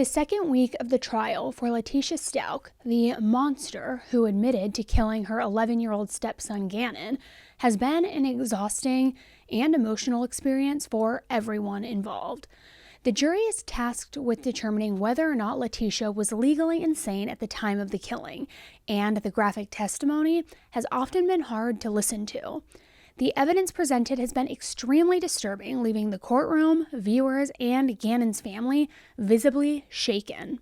The second week of the trial for Letecia Stauch, the monster who admitted to killing her 11-year-old stepson Gannon, has been an exhausting and emotional experience for everyone involved. The jury is tasked with determining whether or not Letecia was legally insane at the time of the killing, and the graphic testimony has often been hard to listen to. The evidence presented has been extremely disturbing, leaving the courtroom, viewers, and Gannon's family visibly shaken.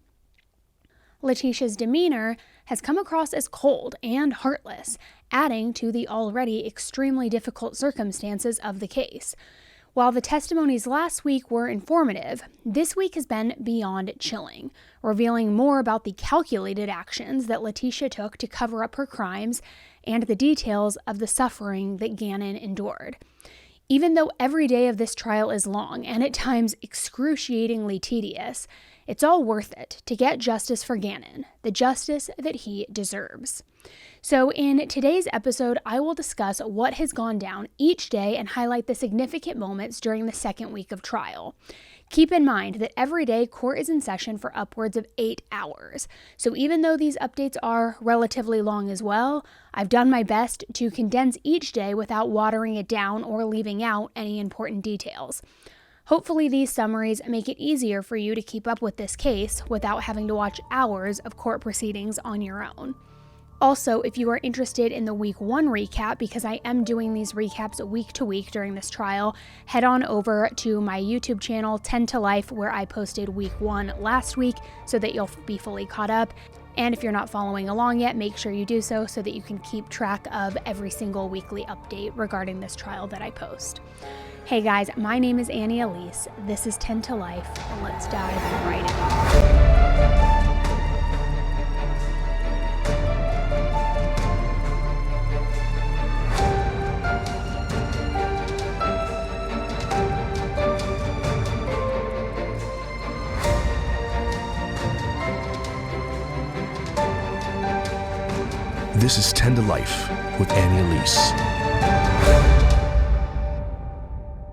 Letecia's demeanor has come across as cold and heartless, adding to the already extremely difficult circumstances of the case. While the testimonies last week were informative, this week has been beyond chilling, revealing more about the calculated actions that Letecia took to cover up her crimes and the details of the suffering that Gannon endured. Even though every day of this trial is long and at times excruciatingly tedious, it's all worth it to get justice for Gannon, the justice that he deserves. So in today's episode, I will discuss what has gone down each day and highlight the significant moments during the second week of trial. Keep in mind that every day court is in session for upwards of 8 hours. So even though these updates are relatively long as well, I've done my best to condense each day without watering it down or leaving out any important details. Hopefully these summaries make it easier for you to keep up with this case without having to watch hours of court proceedings on your own. Also, if you are interested in the week 1 recap, because I am doing these recaps week to week during this trial, head on over to my YouTube channel, 10 to Life, where I posted week 1 last week so that you'll be fully caught up. And if you're not following along yet, make sure you do so that you can keep track of every single weekly update regarding this trial that I post. Hey guys, my name is Elise. This is 10 to Life, and let's dive right in. This is 10 to Life with Elise.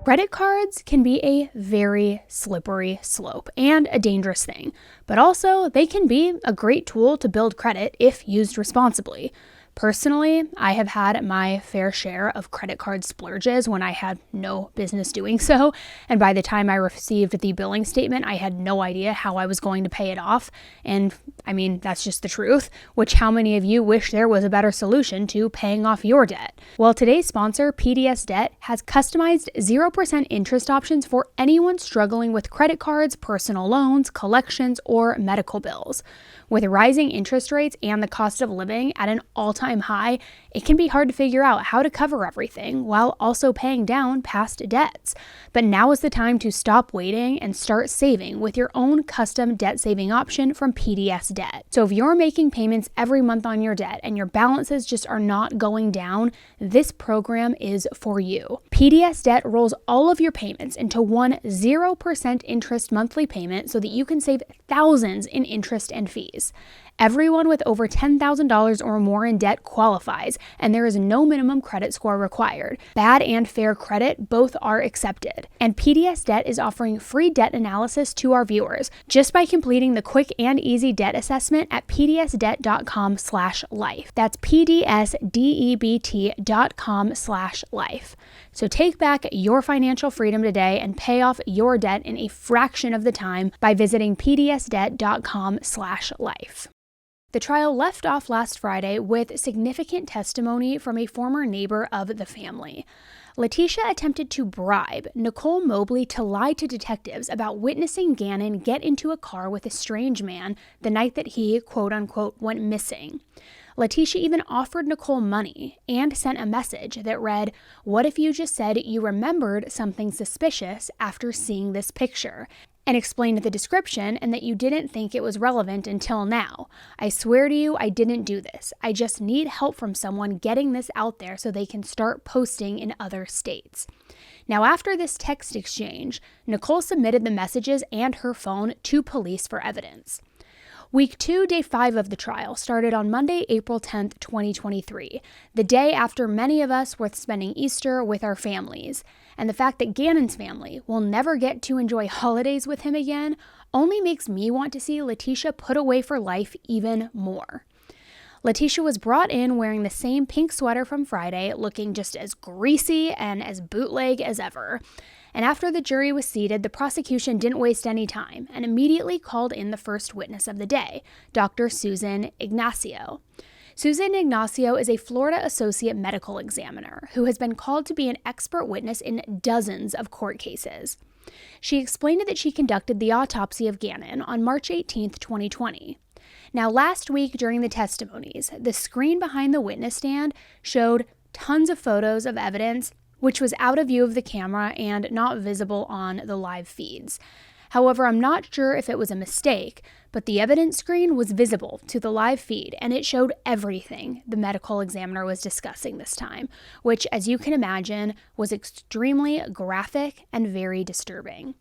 Credit cards can be a very slippery slope and a dangerous thing, but also they can be a great tool to build credit if used responsibly. Personally, I have had my fair share of credit card splurges when I had no business doing so, and by the time I received the billing statement, I had no idea how I was going to pay it off, and I mean, that's just the truth, which how many of you wish there was a better solution to paying off your debt? Well, today's sponsor, PDS Debt, has customized 0% interest options for anyone struggling with credit cards, personal loans, collections, or medical bills. With rising interest rates and the cost of living at an all-time high, it can be hard to figure out how to cover everything while also paying down past debts. But now is the time to stop waiting and start saving with your own custom debt saving option from PDS Debt. So if you're making payments every month on your debt and your balances just are not going down, this program is for you. PDS Debt rolls all of your payments into one 0% interest monthly payment so that you can save thousands in interest and fees. Everyone with over $10,000 or more in debt qualifies, and there is no minimum credit score required. Bad and fair credit both are accepted. And PDS Debt is offering free debt analysis to our viewers just by completing the quick and easy debt assessment at pdsdebt.com/life. That's pdsdebt.com/life. So take back your financial freedom today and pay off your debt in a fraction of the time by visiting pdsdebt.com/life. The trial left off last Friday with significant testimony from a former neighbor of the family. Letecia attempted to bribe Nicole Mobley to lie to detectives about witnessing Gannon get into a car with a strange man the night that he, quote-unquote, went missing. Letecia even offered Nicole money and sent a message that read, "What if you just said you remembered something suspicious after seeing this picture?" and explained the description and that you didn't think it was relevant until now. "I swear to you, I didn't do this. I just need help from someone getting this out there so they can start posting in other states." Now, after this text exchange, Nicole submitted the messages and her phone to police for evidence. Week 2, Day 5 of the trial started on Monday, April 10th, 2023, the day after many of us were spending Easter with our families. And the fact that Gannon's family will never get to enjoy holidays with him again only makes me want to see Letecia put away for life even more. Letecia was brought in wearing the same pink sweater from Friday, looking just as greasy and as bootleg as ever. And after the jury was seated, the prosecution didn't waste any time and immediately called in the first witness of the day, Dr. Susan Ignacio. Susan Ignacio is a Florida Associate Medical Examiner who has been called to be an expert witness in dozens of court cases. She explained that she conducted the autopsy of Gannon on March 18, 2020. Now, last week during the testimonies, the screen behind the witness stand showed tons of photos of evidence which was out of view of the camera and not visible on the live feeds. However, I'm not sure if it was a mistake, but the evidence screen was visible to the live feed and it showed everything the medical examiner was discussing this time, which, as you can imagine, was extremely graphic and very disturbing.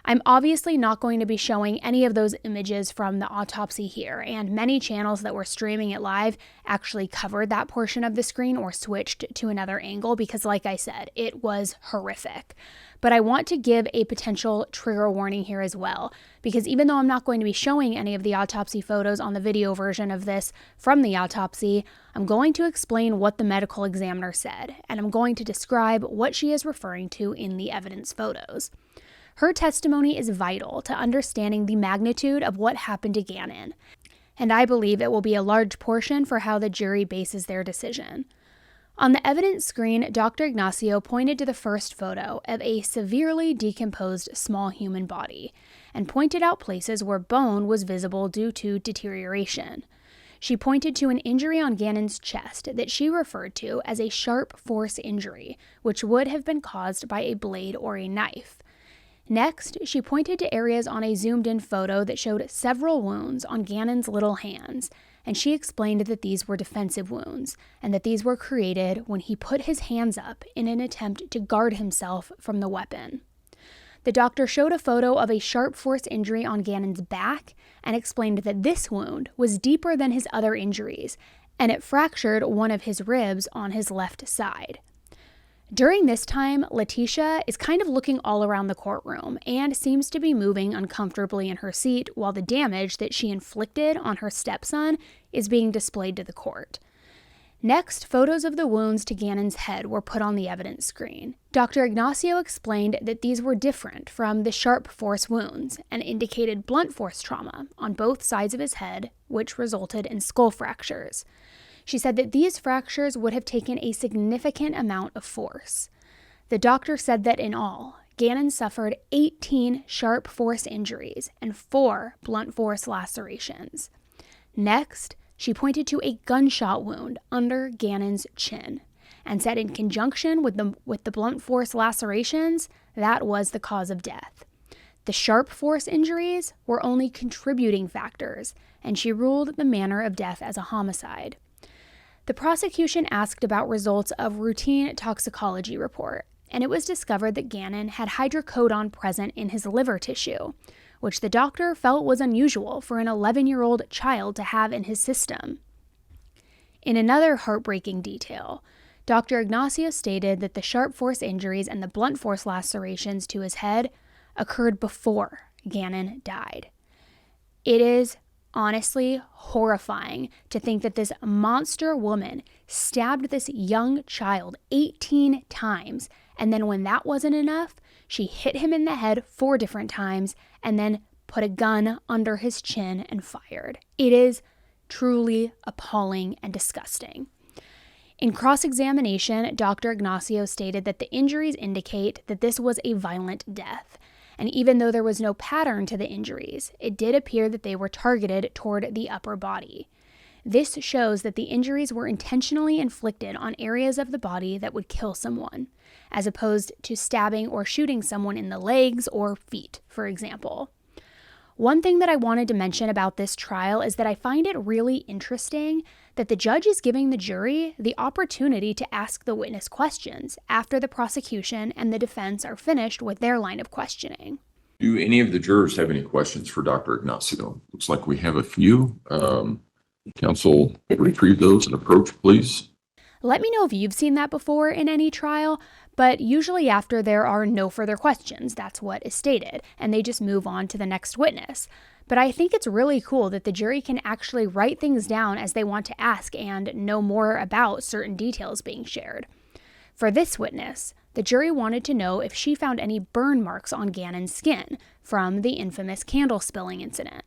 I'm obviously not going to be showing any of those images from the autopsy here, and many channels that were streaming it live actually covered that portion of the screen or switched to another angle because, like I said, it was horrific. But I want to give a potential trigger warning here as well, because even though I'm not going to be showing any of the autopsy photos on the video version of this from the autopsy, I'm going to explain what the medical examiner said, and I'm going to describe what she is referring to in the evidence photos. Her testimony is vital to understanding the magnitude of what happened to Gannon, and I believe it will be a large portion for how the jury bases their decision. On the evidence screen, Dr. Ignacio pointed to the first photo of a severely decomposed small human body and pointed out places where bone was visible due to deterioration. She pointed to an injury on Gannon's chest that she referred to as a sharp force injury, which would have been caused by a blade or a knife. Next, she pointed to areas on a zoomed-in photo that showed several wounds on Gannon's little hands, and she explained that these were defensive wounds, and that these were created when he put his hands up in an attempt to guard himself from the weapon. The doctor showed a photo of a sharp force injury on Gannon's back and explained that this wound was deeper than his other injuries, and it fractured one of his ribs on his left side. During this time, Letecia is kind of looking all around the courtroom and seems to be moving uncomfortably in her seat while the damage that she inflicted on her stepson is being displayed to the court. Next, photos of the wounds to Gannon's head were put on the evidence screen. Dr. Ignacio explained that these were different from the sharp force wounds and indicated blunt force trauma on both sides of his head, which resulted in skull fractures. She said that these fractures would have taken a significant amount of force. The doctor said that in all, Gannon suffered 18 sharp force injuries and 4 blunt force lacerations. Next, she pointed to a gunshot wound under Gannon's chin and said in conjunction with the blunt force lacerations, that was the cause of death. The sharp force injuries were only contributing factors, and she ruled the manner of death as a homicide. The prosecution asked about results of routine toxicology report, and it was discovered that Gannon had hydrocodone present in his liver tissue, which the doctor felt was unusual for an 11-year-old child to have in his system. In another heartbreaking detail, Dr. Ignacio stated that the sharp force injuries and the blunt force lacerations to his head occurred before Gannon died. It is honestly horrifying to think that this monster woman stabbed this young child 18 times, and then when that wasn't enough, she hit him in the head 4 different times and then put a gun under his chin and fired. It is truly appalling and disgusting. In cross-examination, Dr. Ignacio stated that the injuries indicate that this was a violent death. And even though there was no pattern to the injuries, it did appear that they were targeted toward the upper body. This shows that the injuries were intentionally inflicted on areas of the body that would kill someone, as opposed to stabbing or shooting someone in the legs or feet, for example. One thing that I wanted to mention about this trial is that I find it really interesting that the judge is giving the jury the opportunity to ask the witness questions after the prosecution and the defense are finished with their line of questioning. Do any of the jurors have any questions for Dr. Ignacio? Looks like we have a few. Counsel, retrieve those and approach, please. Let me know if you've seen that before in any trial, But usually after there are no further questions, that's what is stated, and they just move on to the next witness. But I think it's really cool that the jury can actually write things down as they want to ask and know more about certain details being shared. For this witness, the jury wanted to know if she found any burn marks on Gannon's skin from the infamous candle spilling incident.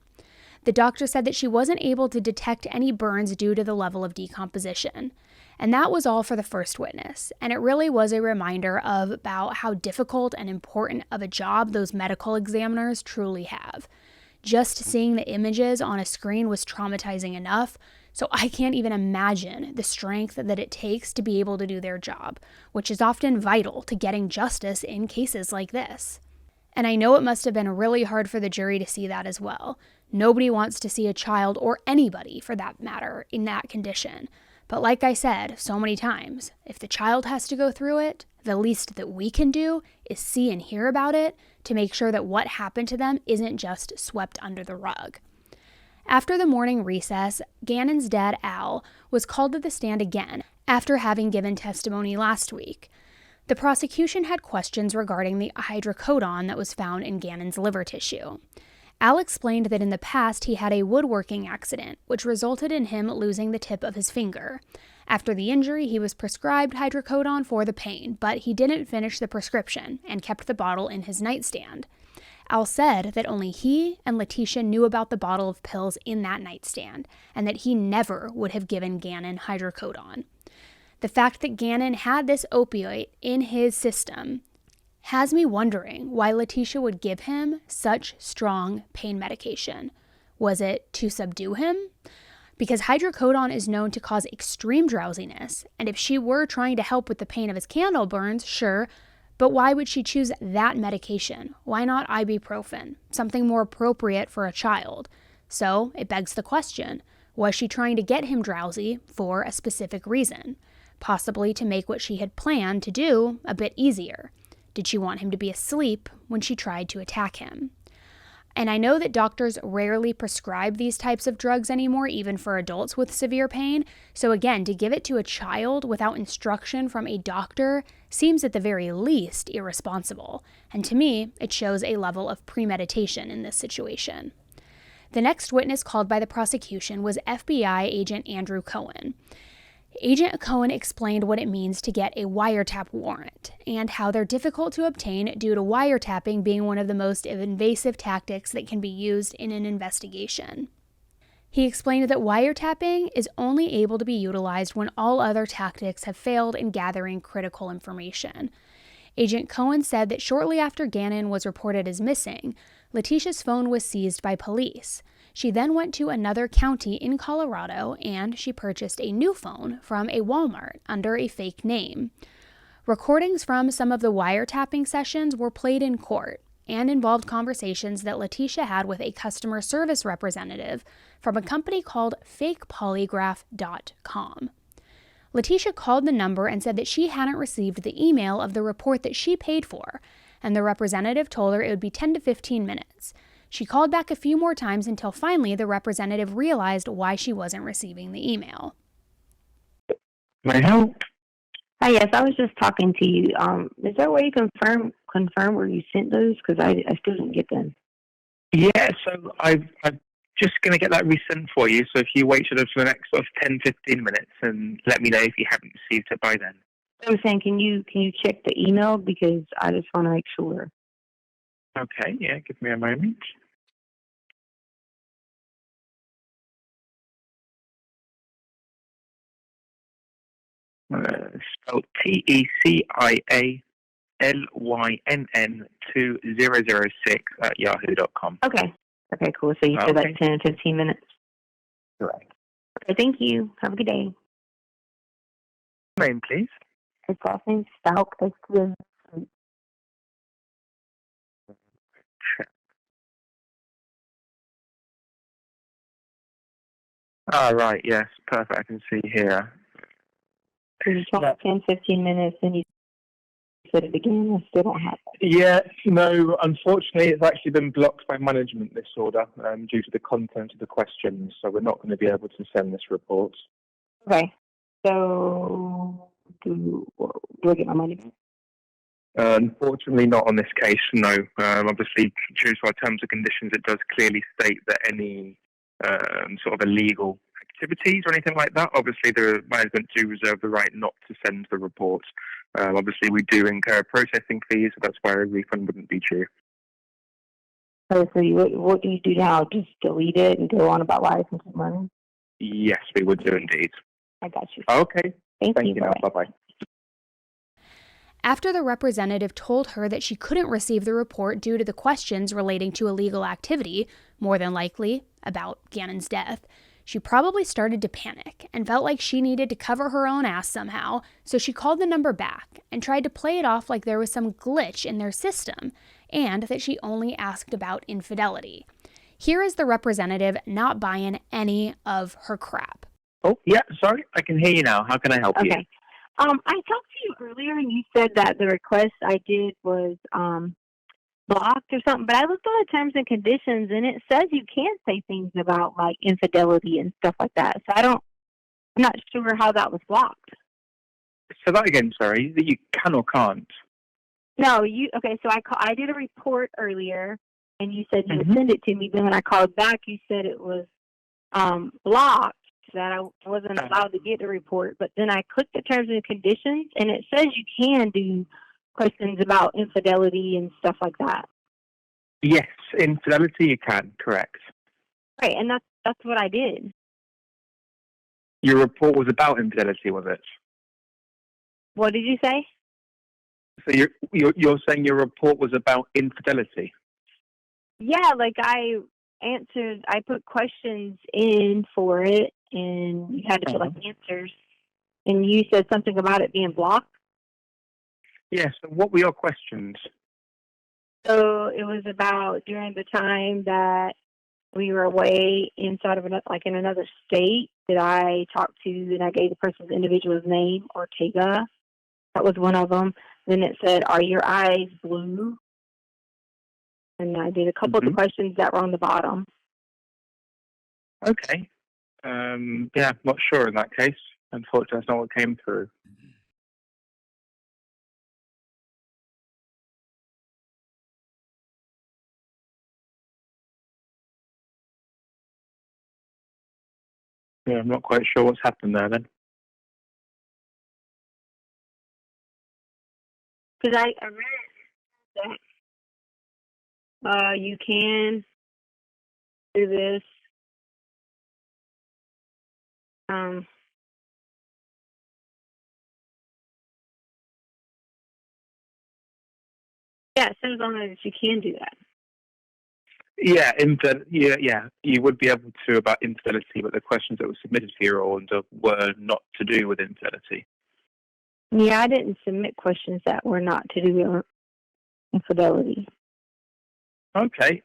The doctor said that she wasn't able to detect any burns due to the level of decomposition. And that was all for the first witness, and it really was a reminder about how difficult and important of a job those medical examiners truly have. Just seeing the images on a screen was traumatizing enough, so I can't even imagine the strength that it takes to be able to do their job, which is often vital to getting justice in cases like this. And I know it must have been really hard for the jury to see that as well. Nobody wants to see a child, or anybody for that matter, in that condition. But like I said so many times, if the child has to go through it, the least that we can do is see and hear about it to make sure that what happened to them isn't just swept under the rug. After the morning recess, Gannon's dad, Al, was called to the stand again after having given testimony last week. The prosecution had questions regarding the hydrocodone that was found in Gannon's liver tissue. Al explained that in the past he had a woodworking accident, which resulted in him losing the tip of his finger. After the injury, he was prescribed hydrocodone for the pain, but he didn't finish the prescription and kept the bottle in his nightstand. Al said that only he and Letecia knew about the bottle of pills in that nightstand, and that he never would have given Gannon hydrocodone. The fact that Gannon had this opioid in his system has me wondering why Letecia would give him such strong pain medication. Was it to subdue him? Because hydrocodone is known to cause extreme drowsiness, and if she were trying to help with the pain of his candle burns, sure, but why would she choose that medication? Why not ibuprofen, something more appropriate for a child? So it begs the question, was she trying to get him drowsy for a specific reason? Possibly to make what she had planned to do a bit easier. Did she want him to be asleep when she tried to attack him? And I know that doctors rarely prescribe these types of drugs anymore, even for adults with severe pain. So again, to give it to a child without instruction from a doctor seems at the very least irresponsible. And to me, it shows a level of premeditation in this situation. The next witness called by the prosecution was FBI agent Andrew Cohen. Agent Cohen explained what it means to get a wiretap warrant and how they're difficult to obtain due to wiretapping being one of the most invasive tactics that can be used in an investigation. He explained that wiretapping is only able to be utilized when all other tactics have failed in gathering critical information. Agent Cohen said that shortly after Gannon was reported as missing, Letecia's phone was seized by police. She then went to another county in Colorado and she purchased a new phone from a Walmart under a fake name. Recordings from some of the wiretapping sessions were played in court and involved conversations that Letecia had with a customer service representative from a company called fakepolygraph.com. Letecia called the number and said that she hadn't received the email of the report that she paid for, and the representative told her it would be 10 to 15 minutes. She called back a few more times until finally the representative realized why she wasn't receiving the email. May I help? Hi, yes, I was just talking to you. Is there a way you confirm where you sent those? Because I still didn't get them. Yeah, so I'm just going to get that resent for you. So if you wait for the next sort of 10, 15 minutes and let me know if you haven't received it by then. I was saying, can you check the email? Because I just want to make sure. Okay, yeah, give me a moment. Spelled TECIALYNN2006 Okay, cool. So you said like 10 to 15 minutes? Correct. Okay, thank you. Have a good day. Name, please. His last name's Stauch, S-T-A-U-C-H. Right, yes, perfect. I can see here. You told me 10, 15 minutes, and you said it again. I still don't have it. Yeah, no, unfortunately, it's actually been blocked by management, this order, due to the content of the questions, so we're not going to be able to send this report. Okay, so do I get my money back? Unfortunately, not on this case, no. Obviously, due to our terms and conditions, it does clearly state that any sort of illegal activities or anything like that, obviously the management do reserve the right not to send the report. Obviously, we do incur processing fees, so that's why a refund wouldn't be due. So what do you do now? Just delete it and go on about life and keep money? Yes, we would do indeed. I got you. Okay. Thank you. Now. Bye-bye. After the representative told her that she couldn't receive the report due to the questions relating to illegal activity, more than likely about Gannon's death, she probably started to panic and felt like she needed to cover her own ass somehow, so she called the number back and tried to play it off like there was some glitch in their system and that she only asked about infidelity. Here is the representative not buying any of her crap. Oh, yeah, sorry, I can hear you now. How can I help you? Okay. I talked to you earlier and you said that the request I did was blocked or something, but I looked on the terms and conditions and it says you can't say things about like infidelity and stuff like that. So I'm not sure how that was blocked. So that again, sorry, that you can or can't? No, okay, so I did a report earlier and you said you would send it to me, then when I called back you said it was blocked, that I wasn't allowed to get the report, but then I clicked the terms and conditions and it says you can do questions about infidelity and stuff like that. Yes, infidelity you can, correct. Right, and that's what I did. Your report was about infidelity, was it? What did you say? So you're saying your report was about infidelity? Yeah, like I put questions in for it and you had to put like answers and you said something about it being blocked. Yes, so what were your questions? So it was about during the time that we were away inside of in another state that I talked to, and I gave the person's individual's name, Ortega. That was one of them. Then it said, "Are your eyes blue?" And I did a couple of the questions that were on the bottom. Okay. Yeah, not sure in that case. Unfortunately, that's not what came through. Yeah, I'm not quite sure what's happened there then. Because I read that you can do this. Yeah, it says on there that you can do that. Yeah, you would be able to about infidelity, but the questions that were submitted for your order were not to do with infidelity. Yeah, I didn't submit questions that were not to do with infidelity. Okay.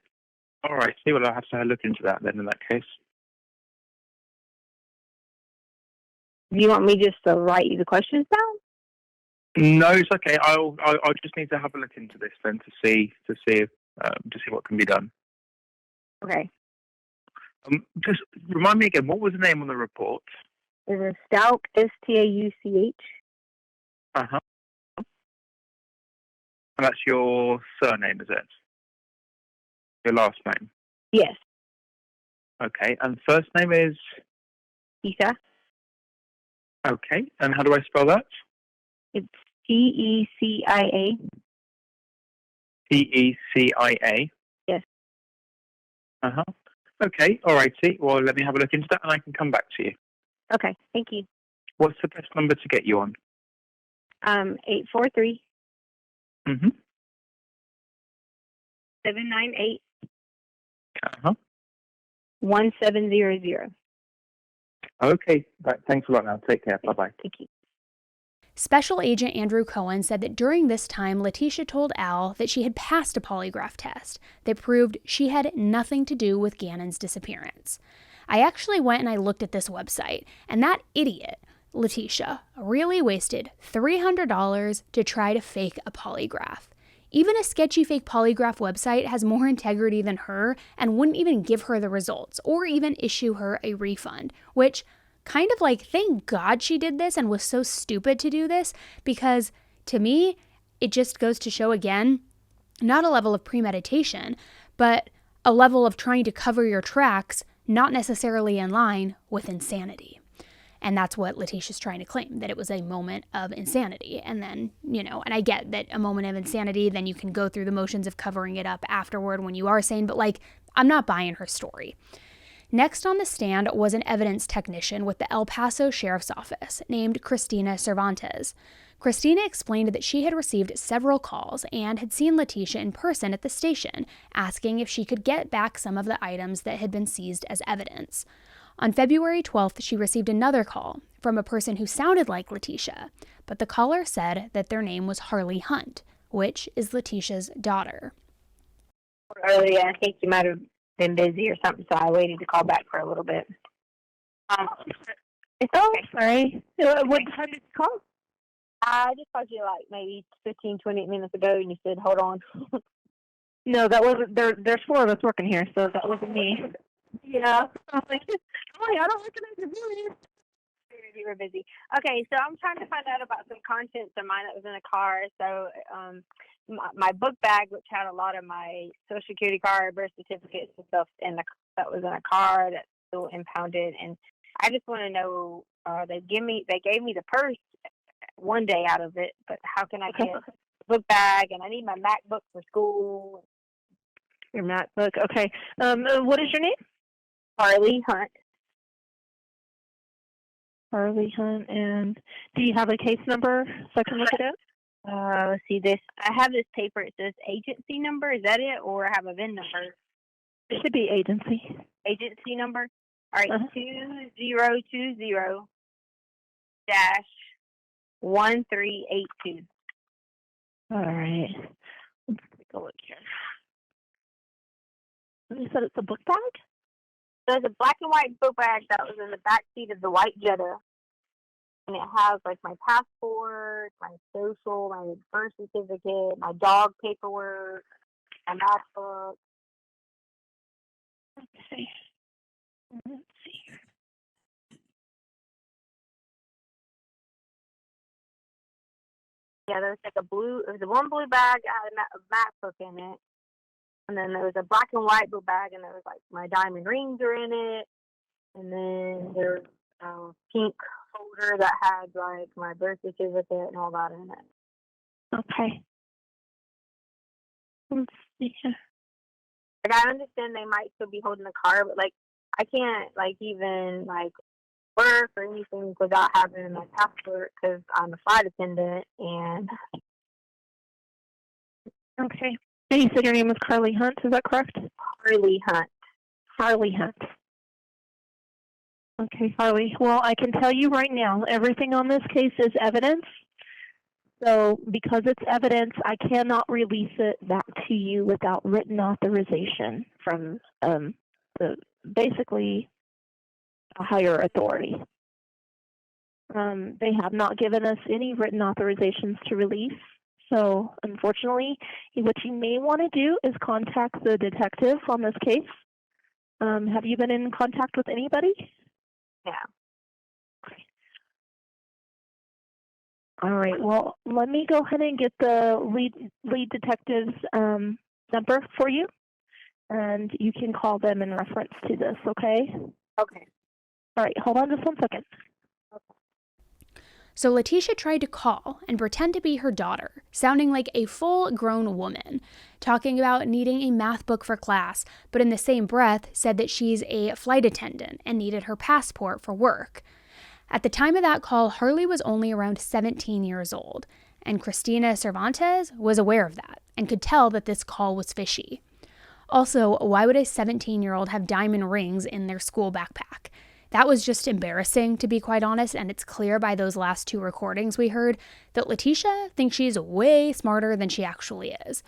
All right. See, well, I'll have to look into that then in that case. Do you want me just to write you the questions down? No, it's okay. I'll just need to have a look into this then to see what can be done. Okay. Just remind me again, what was the name on the report? It was Stauch, Stauch. And that's your surname, is it? Your last name? Yes. Okay. And first name is? Tecia. Okay. And how do I spell that? It's Tecia. Tecia. Yes. Okay. All righty. Well, let me have a look into that and I can come back to you. Okay. Thank you. What's the best number to get you on? 843. 798. 1700. Okay. Right. Thanks a lot now. Take care. Bye-bye. Thank you. Special Agent Andrew Cohen said that during this time, Letecia told Al that she had passed a polygraph test that proved she had nothing to do with Gannon's disappearance. I actually went and I looked at this website, and that idiot, Letecia, really wasted $300 to try to fake a polygraph. Even a sketchy fake polygraph website has more integrity than her and wouldn't even give her the results or even issue her a refund, which kind of like, thank God she did this and was so stupid to do this, because to me, it just goes to show again, not a level of premeditation, but a level of trying to cover your tracks, not necessarily in line with insanity. And that's what Letecia's trying to claim, that it was a moment of insanity. And then, and I get that a moment of insanity, then you can go through the motions of covering it up afterward when you are sane, but I'm not buying her story. Next on the stand was an evidence technician with the El Paso Sheriff's Office named Cristina Cervantes. Cristina explained that she had received several calls and had seen Letecia in person at the station, asking if she could get back some of the items that had been seized as evidence. On February 12th, she received another call from a person who sounded like Letecia, but the caller said that their name was Harley Hunt, which is Letecia's daughter. Earlier, I think you might have been busy or something, so I waited to call back for a little bit. It's okay. Sorry. What time did you call? I just called you maybe 15, 20 minutes ago, and you said, hold on. No, that wasn't. There's 4 of us working here, so that wasn't me. Yeah. I was like, oh, I don't recognize your voice. You were busy. Okay, so I'm trying to find out about some contents of mine that was in a car. So my book bag, which had a lot of my Social Security card, birth certificates and stuff that was in a car that's still impounded. And I just want to know, they gave me the purse one day out of it, but how can I get the book bag? And I need my MacBook for school. Your MacBook. Okay. What is your name? Harley Hunt. Harley Hunt. And do you have a case number so I can look it up? Let's see this. I have this paper. It says agency number. Is that it? Or I have a VIN number? It should be agency. Agency number? All right. 2020-1382. All right. Let's take a look here. You said it's a book bag? There's a black and white book bag that was in the back seat of the white Jetta. And it has my passport, my social, my birth certificate, my dog paperwork, my MacBook. Okay. Let's see. Yeah, there was one blue bag that had a MacBook in it. And then there was a black and white book bag, and there was my diamond rings are in it. And then there's a pink folder that had my birth certificate and all that in it. Okay. Let's see here. I understand they might still be holding the car, but I can't even work or anything without having my passport because I'm a flight attendant. And okay. And you said your name was Carly Hunt, is that correct? Harley Hunt. Harley Hunt. Okay, Harley. Well, I can tell you right now, everything on this case is evidence. So because it's evidence, I cannot release it back to you without written authorization from basically a higher authority. They have not given us any written authorizations to release. So, unfortunately, what you may want to do is contact the detective on this case. Have you been in contact with anybody? Yeah. Okay. All right. Well, let me go ahead and get the lead detective's number for you, and you can call them in reference to this, okay? Okay. All right. Hold on just 1 second. So Letecia tried to call and pretend to be her daughter, sounding like a full-grown woman, talking about needing a math book for class, but in the same breath said that she's a flight attendant and needed her passport for work. At the time of that call, Harley was only around 17 years old, and Cristina Cervantes was aware of that and could tell that this call was fishy. Also, why would a 17-year-old have diamond rings in their school backpack? That was just embarrassing, to be quite honest, and it's clear by those last 2 recordings we heard that Letecia thinks she's way smarter than she actually is.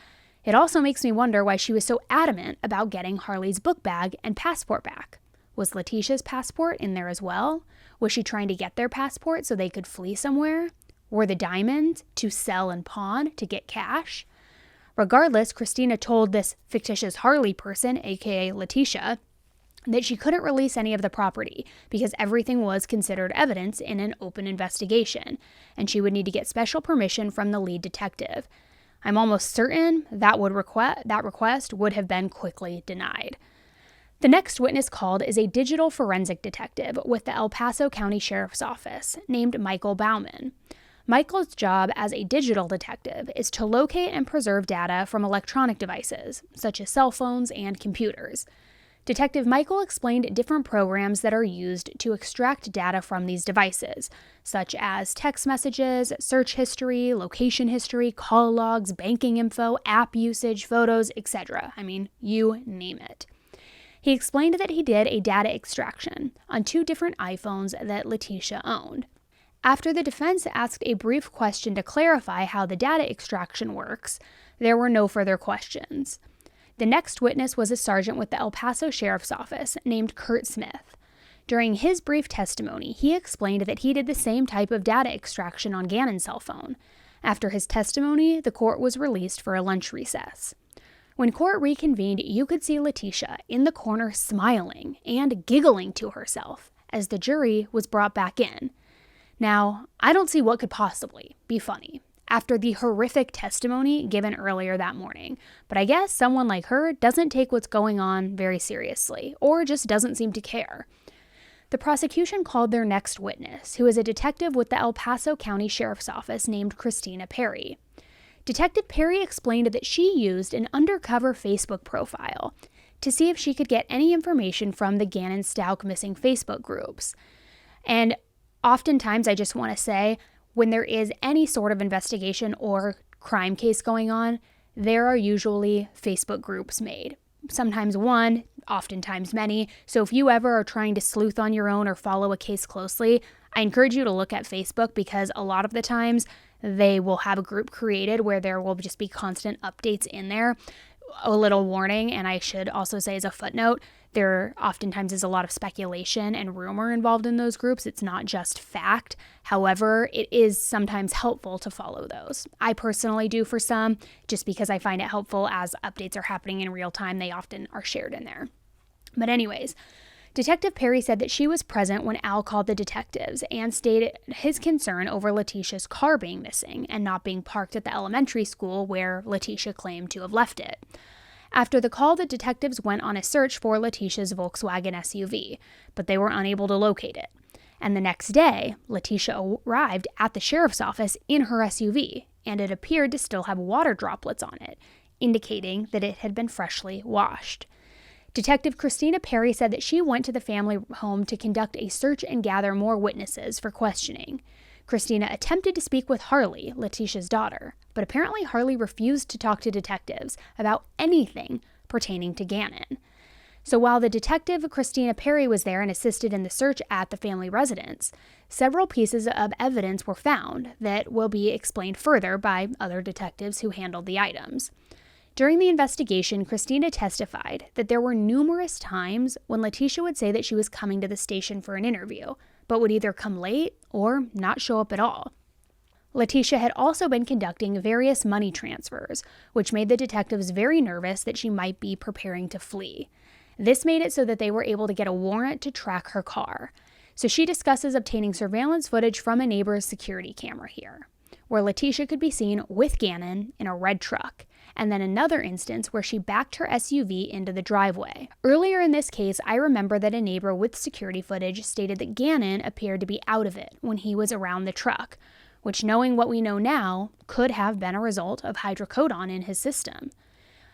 It also makes me wonder why she was so adamant about getting Harley's book bag and passport back. Was Letecia's passport in there as well? Was she trying to get their passport so they could flee somewhere? Were the diamonds to sell and pawn to get cash? Regardless, Cristina told this fictitious Harley person, aka Letecia, that she couldn't release any of the property because everything was considered evidence in an open investigation, and she would need to get special permission from the lead detective. I'm almost certain that request would have been quickly denied. The next witness called is a digital forensic detective with the El Paso County Sheriff's Office named Michael Bauman. Michael's job as a digital detective is to locate and preserve data from electronic devices, such as cell phones and computers. Detective Michael explained different programs that are used to extract data from these devices, such as text messages, search history, location history, call logs, banking info, app usage, photos, etc. I mean, you name it. He explained that he did a data extraction on 2 different iPhones that Letecia owned. After the defense asked a brief question to clarify how the data extraction works, there were no further questions. The next witness was a sergeant with the El Paso Sheriff's Office named Kurt Smith. During his brief testimony, he explained that he did the same type of data extraction on Gannon's cell phone. After his testimony, the court was released for a lunch recess. When court reconvened, you could see Letecia in the corner smiling and giggling to herself as the jury was brought back in. Now, I don't see what could possibly be funny after the horrific testimony given earlier that morning, but I guess someone like her doesn't take what's going on very seriously, or just doesn't seem to care. The prosecution called their next witness, who is a detective with the El Paso County Sheriff's Office named Christina Perry. Detective Perry explained that she used an undercover Facebook profile to see if she could get any information from the Gannon Stauch missing Facebook groups. And oftentimes, I just want to say, when there is any sort of investigation or crime case going on, there are usually Facebook groups made. Sometimes one, oftentimes many. So if you ever are trying to sleuth on your own or follow a case closely, I encourage you to look at Facebook, because a lot of the times they will have a group created where there will just be constant updates in there. A little warning, and I should also say as a footnote, there oftentimes is a lot of speculation and rumor involved in those groups. It's not just fact. However, it is sometimes helpful to follow those. I personally do for some, just because I find it helpful as updates are happening in real time. They often are shared in there. But anyways, Detective Perry said that she was present when Al called the detectives and stated his concern over Letecia's car being missing and not being parked at the elementary school where Letecia claimed to have left it. After the call, the detectives went on a search for Letecia's Volkswagen SUV, but they were unable to locate it. And the next day, Letecia arrived at the sheriff's office in her SUV, and it appeared to still have water droplets on it, indicating that it had been freshly washed. Detective Christina Perry said that she went to the family home to conduct a search and gather more witnesses for questioning. Christina attempted to speak with Harley, Letecia's daughter, but apparently Harley refused to talk to detectives about anything pertaining to Gannon. So while the detective Christina Perry was there and assisted in the search at the family residence, several pieces of evidence were found that will be explained further by other detectives who handled the items. During the investigation, Christina testified that there were numerous times when Letecia would say that she was coming to the station for an interview, but would either come late or not show up at all. Letecia had also been conducting various money transfers, which made the detectives very nervous that she might be preparing to flee. This made it so that they were able to get a warrant to track her car. So she discusses obtaining surveillance footage from a neighbor's security camera here, where Letecia could be seen with Gannon in a red truck, and then another instance where she backed her SUV into the driveway. Earlier in this case, I remember that a neighbor with security footage stated that Gannon appeared to be out of it when he was around the truck, which, knowing what we know now, could have been a result of hydrocodone in his system.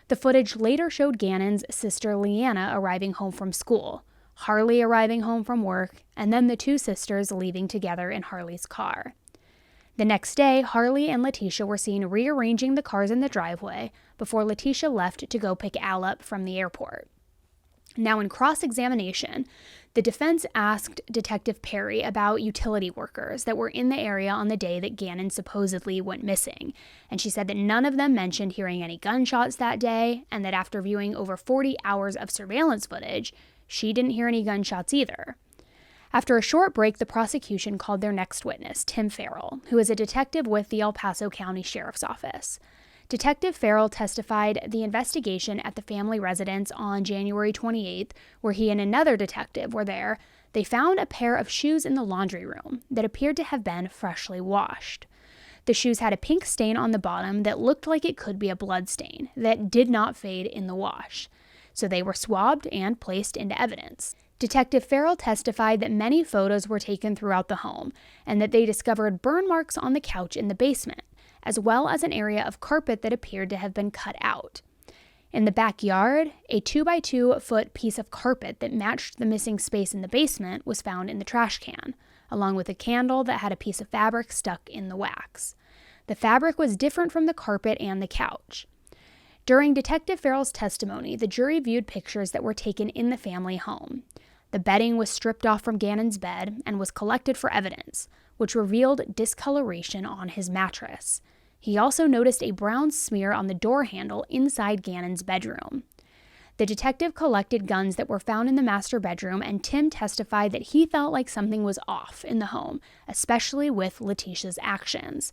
The footage later showed Gannon's sister Leanna arriving home from school, Harley arriving home from work, and then the two sisters leaving together in Harley's car. The next day, Harley and Letecia were seen rearranging the cars in the driveway before Letecia left to go pick Al up from the airport. Now, in cross-examination, the defense asked Detective Perry about utility workers that were in the area on the day that Gannon supposedly went missing, and she said that none of them mentioned hearing any gunshots that day, and that after viewing over 40 hours of surveillance footage, she didn't hear any gunshots either. After a short break, the prosecution called their next witness, Tim Farrell, who is a detective with the El Paso County Sheriff's Office. Detective Farrell testified the investigation at the family residence on January 28th, where he and another detective were there, they found a pair of shoes in the laundry room that appeared to have been freshly washed. The shoes had a pink stain on the bottom that looked like it could be a blood stain that did not fade in the wash, so they were swabbed and placed into evidence. Detective Farrell testified that many photos were taken throughout the home and that they discovered burn marks on the couch in the basement, as well as an area of carpet that appeared to have been cut out. In the backyard, a 2-by-2-foot piece of carpet that matched the missing space in the basement was found in the trash can, along with a candle that had a piece of fabric stuck in the wax. The fabric was different from the carpet and the couch. During Detective Farrell's testimony, the jury viewed pictures that were taken in the family home. The bedding was stripped off from Gannon's bed and was collected for evidence, which revealed discoloration on his mattress. He also noticed a brown smear on the door handle inside Gannon's bedroom. The detective collected guns that were found in the master bedroom, and Tim testified that he felt like something was off in the home, especially with Letecia's actions.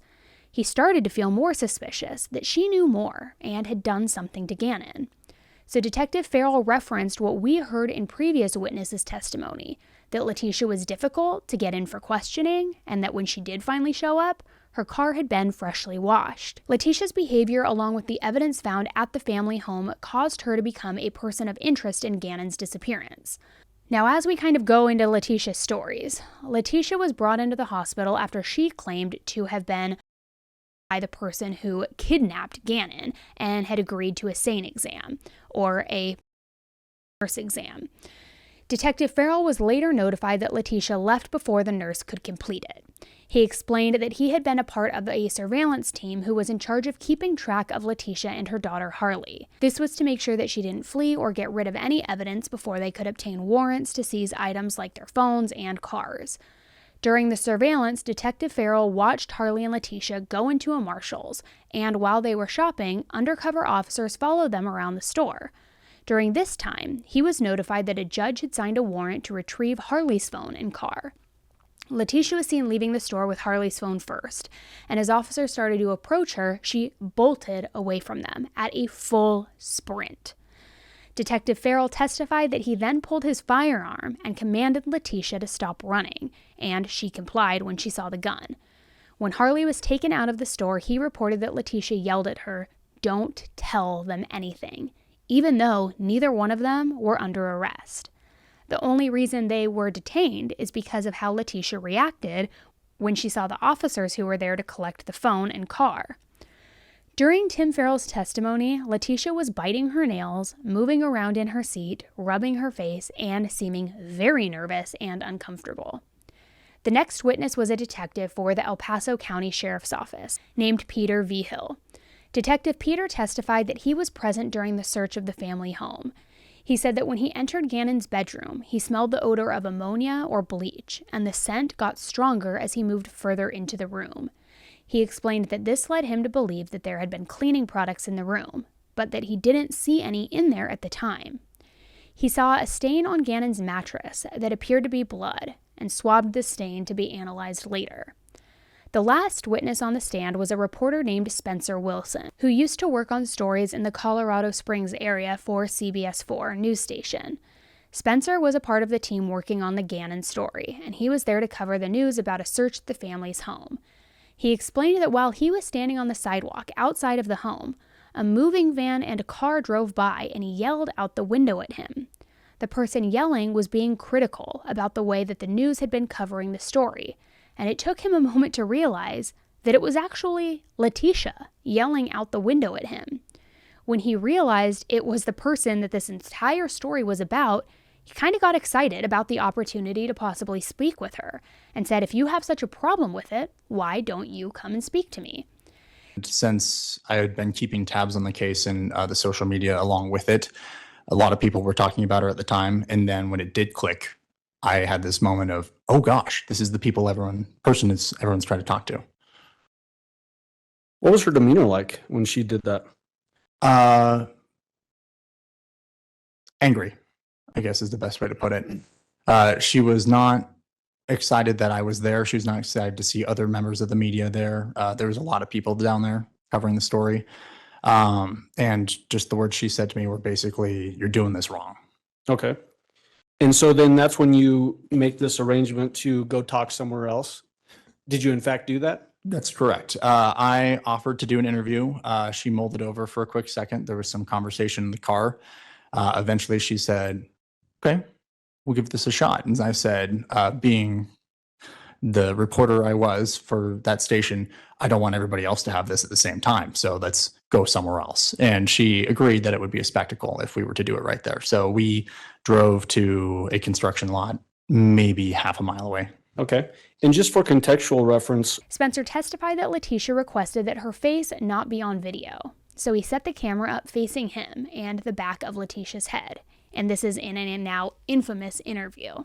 He started to feel more suspicious that she knew more and had done something to Gannon. So Detective Farrell referenced what we heard in previous witnesses' testimony, that Letecia was difficult to get in for questioning, and that when she did finally show up, her car had been freshly washed. Letecia's behavior, along with the evidence found at the family home, caused her to become a person of interest in Gannon's disappearance. Now, as we kind of go into Letecia's stories, Letecia was brought into the hospital after she claimed to have been by the person who kidnapped Gannon and had agreed to a SANE exam, or a nurse exam. Detective Farrell was later notified that Letecia left before the nurse could complete it. He explained that he had been a part of a surveillance team who was in charge of keeping track of Letecia and her daughter Harley. This was to make sure that she didn't flee or get rid of any evidence before they could obtain warrants to seize items like their phones and cars. During the surveillance, Detective Farrell watched Harley and Letecia go into a Marshall's, and while they were shopping, undercover officers followed them around the store. During this time, he was notified that a judge had signed a warrant to retrieve Harley's phone and car. Letecia was seen leaving the store with Harley's phone first, and as officers started to approach her, she bolted away from them at a full sprint. Detective Farrell testified that he then pulled his firearm and commanded Letecia to stop running, and she complied when she saw the gun. When Harley was taken out of the store, he reported that Letecia yelled at her, "Don't tell them anything," even though neither one of them were under arrest. The only reason they were detained is because of how Letecia reacted when she saw the officers who were there to collect the phone and car. During Tim Farrell's testimony, Letecia was biting her nails, moving around in her seat, rubbing her face, and seeming very nervous and uncomfortable. The next witness was a detective for the El Paso County Sheriff's Office, named Peter V. Hill. Detective Peter testified that he was present during the search of the family home. He said that when he entered Gannon's bedroom, he smelled the odor of ammonia or bleach, and the scent got stronger as he moved further into the room. He explained that this led him to believe that there had been cleaning products in the room, but that he didn't see any in there at the time. He saw a stain on Gannon's mattress that appeared to be blood, and swabbed the stain to be analyzed later. The last witness on the stand was a reporter named Spencer Wilson, who used to work on stories in the Colorado Springs area for CBS 4 news station. Spencer was a part of the team working on the Gannon story, and he was there to cover the news about a search at the family's home. He explained that while he was standing on the sidewalk outside of the home, a moving van and a car drove by and he yelled out the window at him. The person yelling was being critical about the way that the news had been covering the story, and it took him a moment to realize that it was actually Letecia yelling out the window at him. When he realized it was the person that this entire story was about, he kind of got excited about the opportunity to possibly speak with her and said, "If you have such a problem with it, why don't you come and speak to me?" Since I had been keeping tabs on the case and the social media along with it, a lot of people were talking about her at the time. And then when it did click, I had this moment of, oh gosh, this is the people everyone's trying to talk to. What was her demeanor like when she did that? Angry, I guess is the best way to put it. She was not excited that I was there. She was not excited to see other members of the media there. There was a lot of people down there covering the story. And just the words she said to me were basically, "You're doing this wrong." Okay. And so then that's when you make this arrangement to go talk somewhere else. Did you in fact do that? That's correct. I offered to do an interview. She mulled it over for a quick second. There was some conversation in the car. Eventually she said, "Okay, we'll give this a shot." And I said, being the reporter I was for that station, I don't want everybody else to have this at the same time. So let's go somewhere else. And she agreed that it would be a spectacle if we were to do it right there. So we drove to a construction lot, maybe half a mile away. Okay. And just for contextual reference, Spencer testified that Letecia requested that her face not be on video. So he set the camera up facing him and the back of Letecia's head. And this is in a now infamous interview.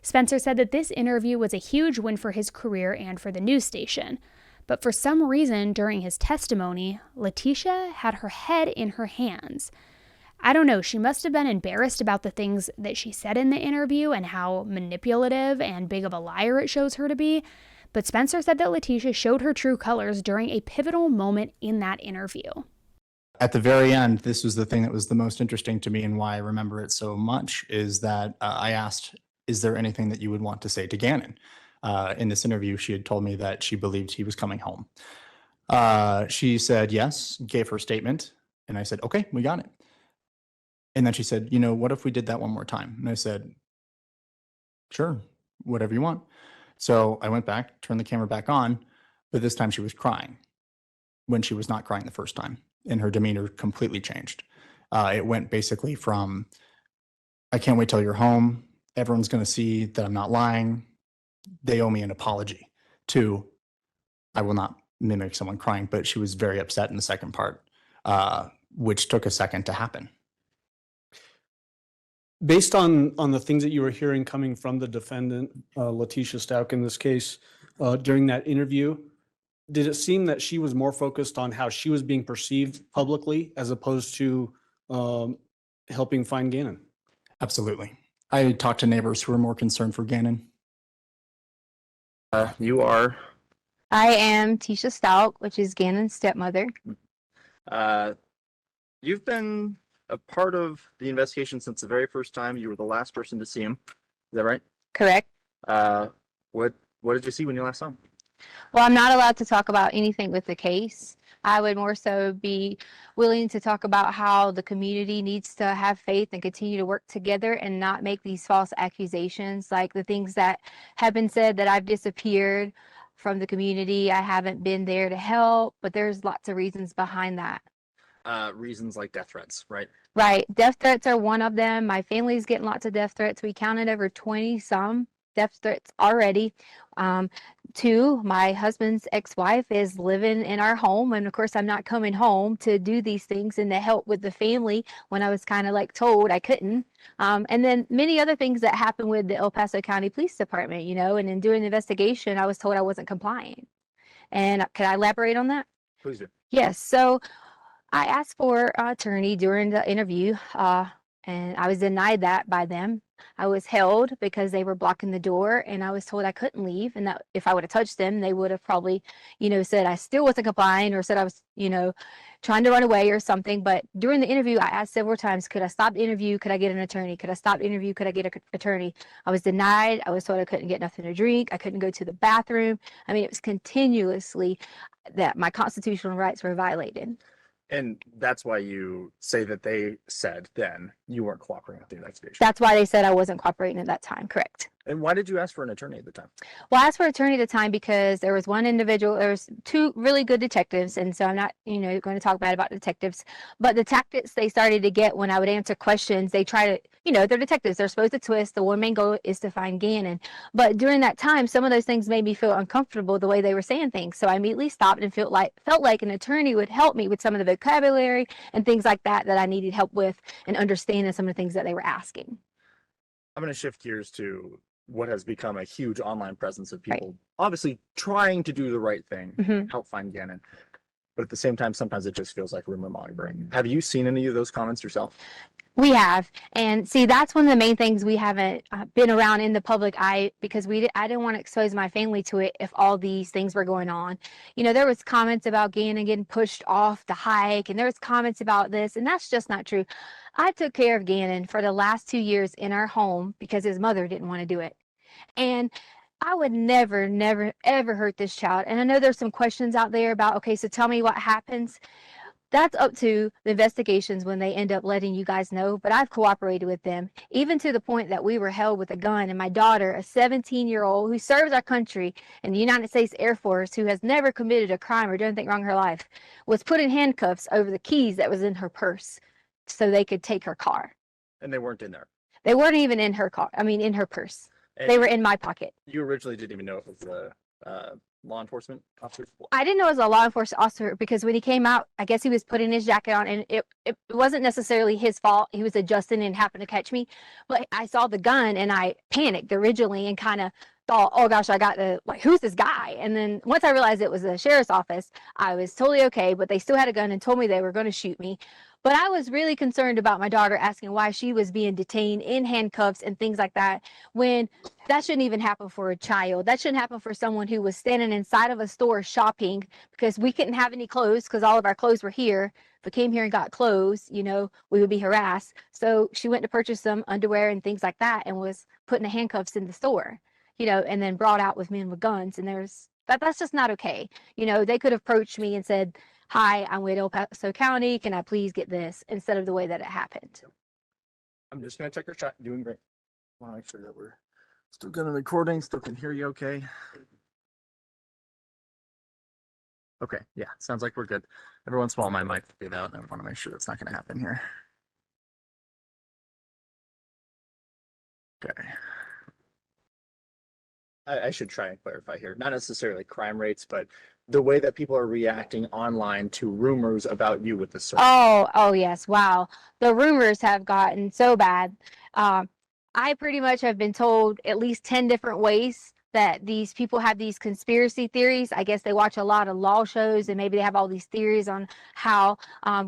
Spencer said that this interview was a huge win for his career and for the news station. But for some reason, during his testimony, Letecia had her head in her hands. I don't know, she must have been embarrassed about the things that she said in the interview and how manipulative and big of a liar it shows her to be. But Spencer said that Letecia showed her true colors during a pivotal moment in that interview. At the very end, this was the thing that was the most interesting to me and why I remember it so much, is that I asked, "Is there anything that you would want to say to Gannon?" In this interview, she had told me that she believed he was coming home. She said yes, gave her statement, and I said, "Okay, we got it." And then she said, "What if we did that one more time?" And I said, "Sure, whatever you want." So I went back, turned the camera back on, but this time she was crying when she was not crying the first time, and her demeanor completely changed. It went basically from, "I can't wait till you're home. Everyone's going to see that I'm not lying. They owe me an apology," to, "I will not mimic someone crying," but she was very upset in the second part, which took a second to happen. based on the things that you were hearing coming from the defendant, Letecia Stauch in this case, during that interview, did it seem that she was more focused on how she was being perceived publicly as opposed to helping find Gannon? Absolutely. I talked to neighbors who were more concerned for Gannon. You are. I am Letecia Stauch, which is Gannon's stepmother. You've been a part of the investigation since the very first time. You were the last person to see him. Is that right? Correct. What did you see when you last saw him? Well, I'm not allowed to talk about anything with the case. I would more so be willing to talk about how the community needs to have faith and continue to work together and not make these false accusations, like the things that have been said that I've disappeared from the community. I haven't been there to help, but there's lots of reasons behind that. Reasons like death threats, right? Right. Death threats are one of them. My family's getting lots of death threats. We counted over 20 some death threats already. Two, my husband's ex-wife is living in our home. And of course, I'm not coming home to do these things and to help with the family when I was kind of like told I couldn't. And then many other things that happened with the El Paso County Police Department, and in doing the investigation, I was told I wasn't complying. And could I elaborate on that? Please do. Yes. So I asked for an attorney during the interview, and I was denied that by them. I was held because they were blocking the door, and I was told I couldn't leave, and that if I would have touched them, they would have probably, said I still wasn't complying, or said I was, trying to run away or something. But during the interview, I asked several times, could I stop the interview? Could I get an attorney? Could I stop the interview? Could I get an attorney? I was denied. I was told I couldn't get nothing to drink. I couldn't go to the bathroom. I mean, it was continuously that my constitutional rights were violated. And that's why you say that they said then you weren't cooperating with the investigation. That's why they said I wasn't cooperating at that time. Correct. And why did you ask for an attorney at the time? Well, I asked for an attorney at the time because there was one individual, there was two really good detectives. And so I'm not, going to talk bad about detectives, but the tactics they started to get when I would answer questions, they try to, they're detectives. They're supposed to twist. The one main goal is to find Gannon. But during that time, some of those things made me feel uncomfortable the way they were saying things. So I immediately stopped and felt like an attorney would help me with some of the vocabulary and things like that I needed help with and understanding some of the things that they were asking. I'm going to shift gears to what has become a huge online presence of people obviously trying to do the right thing, help find Gannon. But at the same time, sometimes it just feels like rumor mongering. Have you seen any of those comments yourself? We have, and see, that's one of the main things we haven't been around in the public eye because I didn't want to expose my family to it if all these things were going on. You know, there was comments about Gannon getting pushed off the hike, and there was comments about this, and that's just not true. I took care of Gannon for the last 2 years in our home because his mother didn't want to do it, and I would never, never, ever hurt this child. And I know there's some questions out there about, okay, so tell me what happens. That's up to the investigations when they end up letting you guys know, but I've cooperated with them, even to the point that we were held with a gun, and my daughter, a 17-year-old who serves our country in the United States Air Force, who has never committed a crime or done anything wrong in her life, was put in handcuffs over the keys that was in her purse so they could take her car. And they weren't in there. They weren't even in her car, I mean, in her purse. And they were in my pocket. You originally didn't even know if it was a law enforcement officer? I didn't know it was a law enforcement officer because when he came out, I guess he was putting his jacket on, and it wasn't necessarily his fault. He was adjusting and happened to catch me. But I saw the gun and I panicked originally and kind of thought, oh gosh, I got to, like, who's this guy? And then once I realized it was the sheriff's office, I was totally okay, but they still had a gun and told me they were going to shoot me. But I was really concerned about my daughter, asking why she was being detained in handcuffs and things like that, when that shouldn't even happen for a child. That shouldn't happen for someone who was standing inside of a store shopping, because we couldn't have any clothes because all of our clothes were here. If we came here and got clothes, you know, we would be harassed. So she went to purchase some underwear and things like that and was put in the handcuffs in the store, you know, and then brought out with men with guns. And that's just not okay. You know, they could have approached me and said, hi, I'm with El Paso County. Can I please get this? Instead of the way that it happened. I'm just going to check your chat. Doing great. I want to make sure that we're still good on recording, still can hear you okay. Okay, yeah, sounds like we're good. Every once in a while my mic will be out, and I want to make sure that's not going to happen here. Okay. I should try and clarify here. Not necessarily crime rates, but the way that people are reacting online to rumors about you with the search. Oh yes. Wow. The rumors have gotten so bad. I pretty much have been told at least 10 different ways that these people have these conspiracy theories. I guess they watch a lot of law shows and maybe they have all these theories on how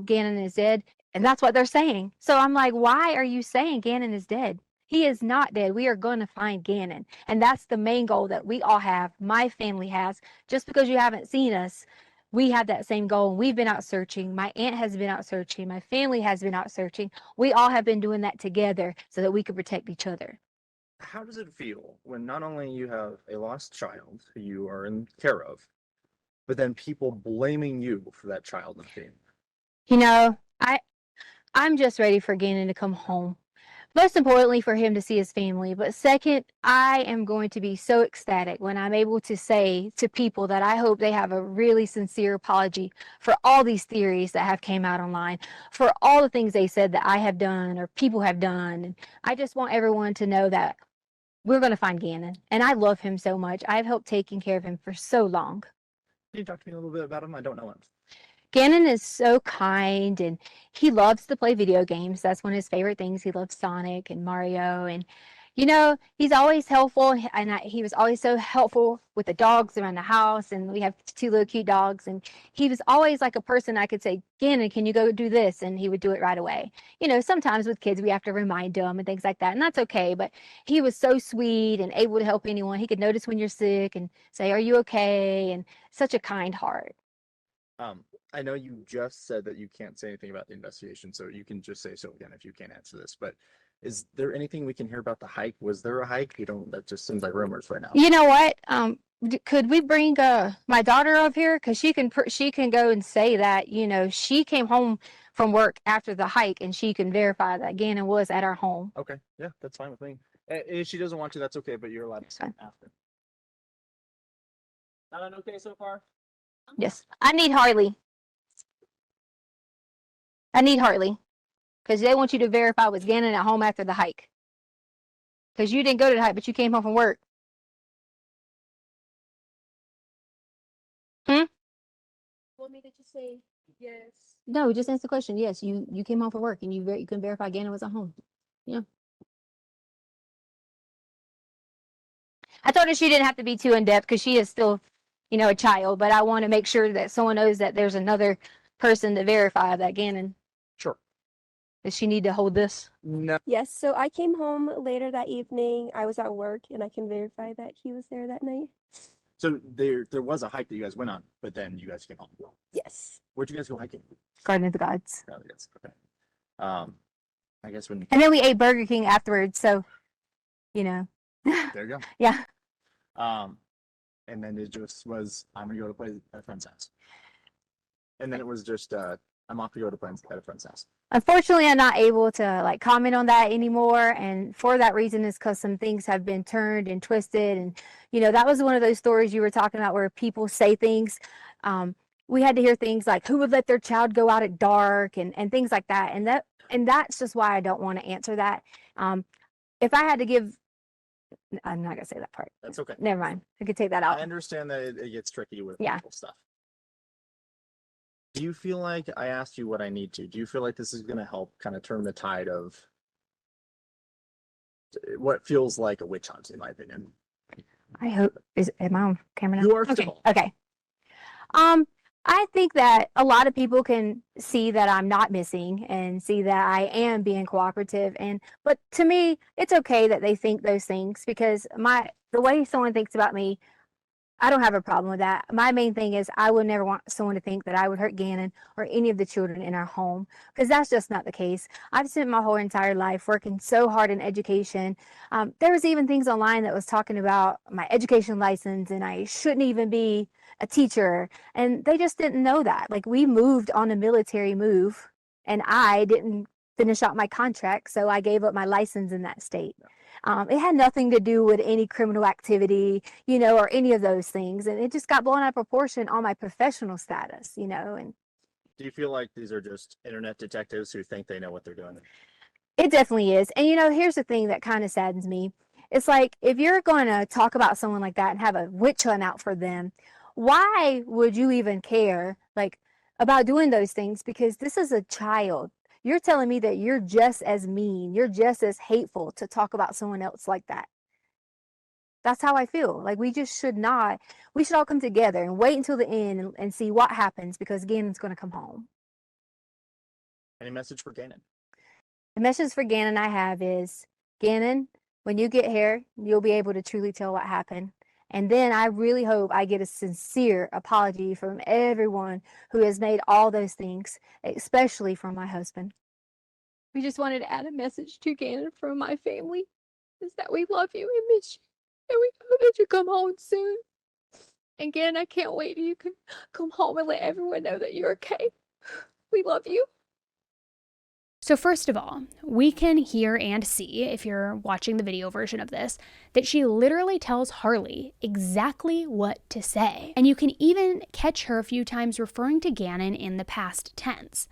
Gannon is dead. And that's what they're saying. So I'm like, why are you saying Gannon is dead? He is not dead. We are going to find Gannon. And that's the main goal that we all have. My family has. Just because you haven't seen us, we have that same goal. And we've been out searching. My aunt has been out searching. My family has been out searching. We all have been doing that together so that we could protect each other. How does it feel when not only you have a lost child who you are in care of, but then people blaming you for that child not being there? You know, I'm just ready for Gannon to come home. Most importantly, for him to see his family. But second, I am going to be so ecstatic when I'm able to say to people that I hope they have a really sincere apology for all these theories that have came out online, for all the things they said that I have done or people have done. And I just want everyone to know that we're going to find Gannon. And I love him so much. I've helped taking care of him for so long. Can you talk to me a little bit about him? I don't know him. Gannon is so kind and he loves to play video games. That's one of his favorite things. He loves Sonic and Mario, and you know, he's always helpful, and he was always so helpful with the dogs around the house, and we have 2 little cute dogs, and he was always like a person I could say, Gannon, can you go do this? And he would do it right away. You know, sometimes with kids we have to remind them and things like that, and that's okay, but he was so sweet and able to help anyone. He could notice when you're sick and say, are you okay? And such a kind heart. I know you just said that you can't say anything about the investigation, so you can just say so again if you can't answer this. But is there anything we can hear about the hike? Was there a hike? You don't. That just seems like rumors right now. You know what? Could we bring my daughter up here? Because she can go and say that, you know, she came home from work after the hike, and she can verify that Gannon was at our home. Okay, yeah, that's fine with me. If she doesn't want to, that's okay. But you're allowed to after. Not an okay so far? Yes, I need Harley. Because they want you to verify was Gannon at home after the hike. Because you didn't go to the hike, but you came home from work. Want me to just say yes? No, just answer the question. Yes, you came home from work and you can verify Gannon was at home. Yeah. I told her she didn't have to be too in depth because she is still, you know, a child. But I want to make sure that someone knows that there's another person to verify that Gannon. Sure. Does she need to hold this? No. Yes, so I came home later that evening. I was at work and I can verify that he was there that night. So there was a hike that you guys went on, but then you guys came home. Yes. Where'd you guys go hiking? Garden of the Gods. Oh, yes. Okay. I guess when And then we ate Burger King afterwards. So, you know. there you go. Yeah. And then it just was, I'm gonna go to play at a friend's house. And then it was just, I'm off to go to play at a friend's house. Unfortunately, I'm not able to like comment on that anymore. And for that reason is because some things have been turned and twisted. And, you know, that was one of those stories you were talking about where people say things. We had to hear things like who would let their child go out at dark and things like that. And that's just why I don't want to answer that. If I had to give, I'm not gonna say that part. That's okay. Never mind. I could take that out. I understand that it gets tricky with Yeah. legal stuff. Do you feel like I asked you what I need to? Do you feel like this is going to help kind of turn the tide of what feels like a witch hunt, in my opinion? I hope am I on camera now? You are Okay. still. Okay. I think that a lot of people can see that I'm not missing and see that I am being cooperative. But to me, it's okay that they think those things because the way someone thinks about me, I don't have a problem with that. My main thing is I would never want someone to think that I would hurt Gannon or any of the children in our home because that's just not the case. I've spent my whole entire life working so hard in education. There was even things online that was talking about my education license and I shouldn't even be a teacher. And they just didn't know that. Like we moved on a military move and I didn't finish out my contract. So I gave up my license in that state. It had nothing to do with any criminal activity, you know, or any of those things. And it just got blown out of proportion on my professional status, you know. And Do you feel like these are just internet detectives who think they know what they're doing? it definitely is. And, you know, here's the thing that kind of saddens me. It's like if you're going to talk about someone like that and have a witch hunt out for them, why would you even care like about doing those things? Because this is a child. You're telling me that you're just as mean, you're just as hateful to talk about someone else like that. That's how I feel. Like we just should not, we should all come together and wait until the end and see what happens because Gannon's going to come home. Any message for Gannon? The message for Gannon I have is, Gannon, when you get here, you'll be able to truly tell what happened. And then I really hope I get a sincere apology from everyone who has made all those things, especially from my husband. We just wanted to add a message to Gannon from my family, is that we love you and miss you, and we hope that you come home soon. And Gannon, I can't wait till you can come home and let everyone know that you're okay. We love you. So first of all, we can hear and see, if you're watching the video version of this, that she literally tells Harley exactly what to say. And you can even catch her a few times referring to Gannon in the past tense.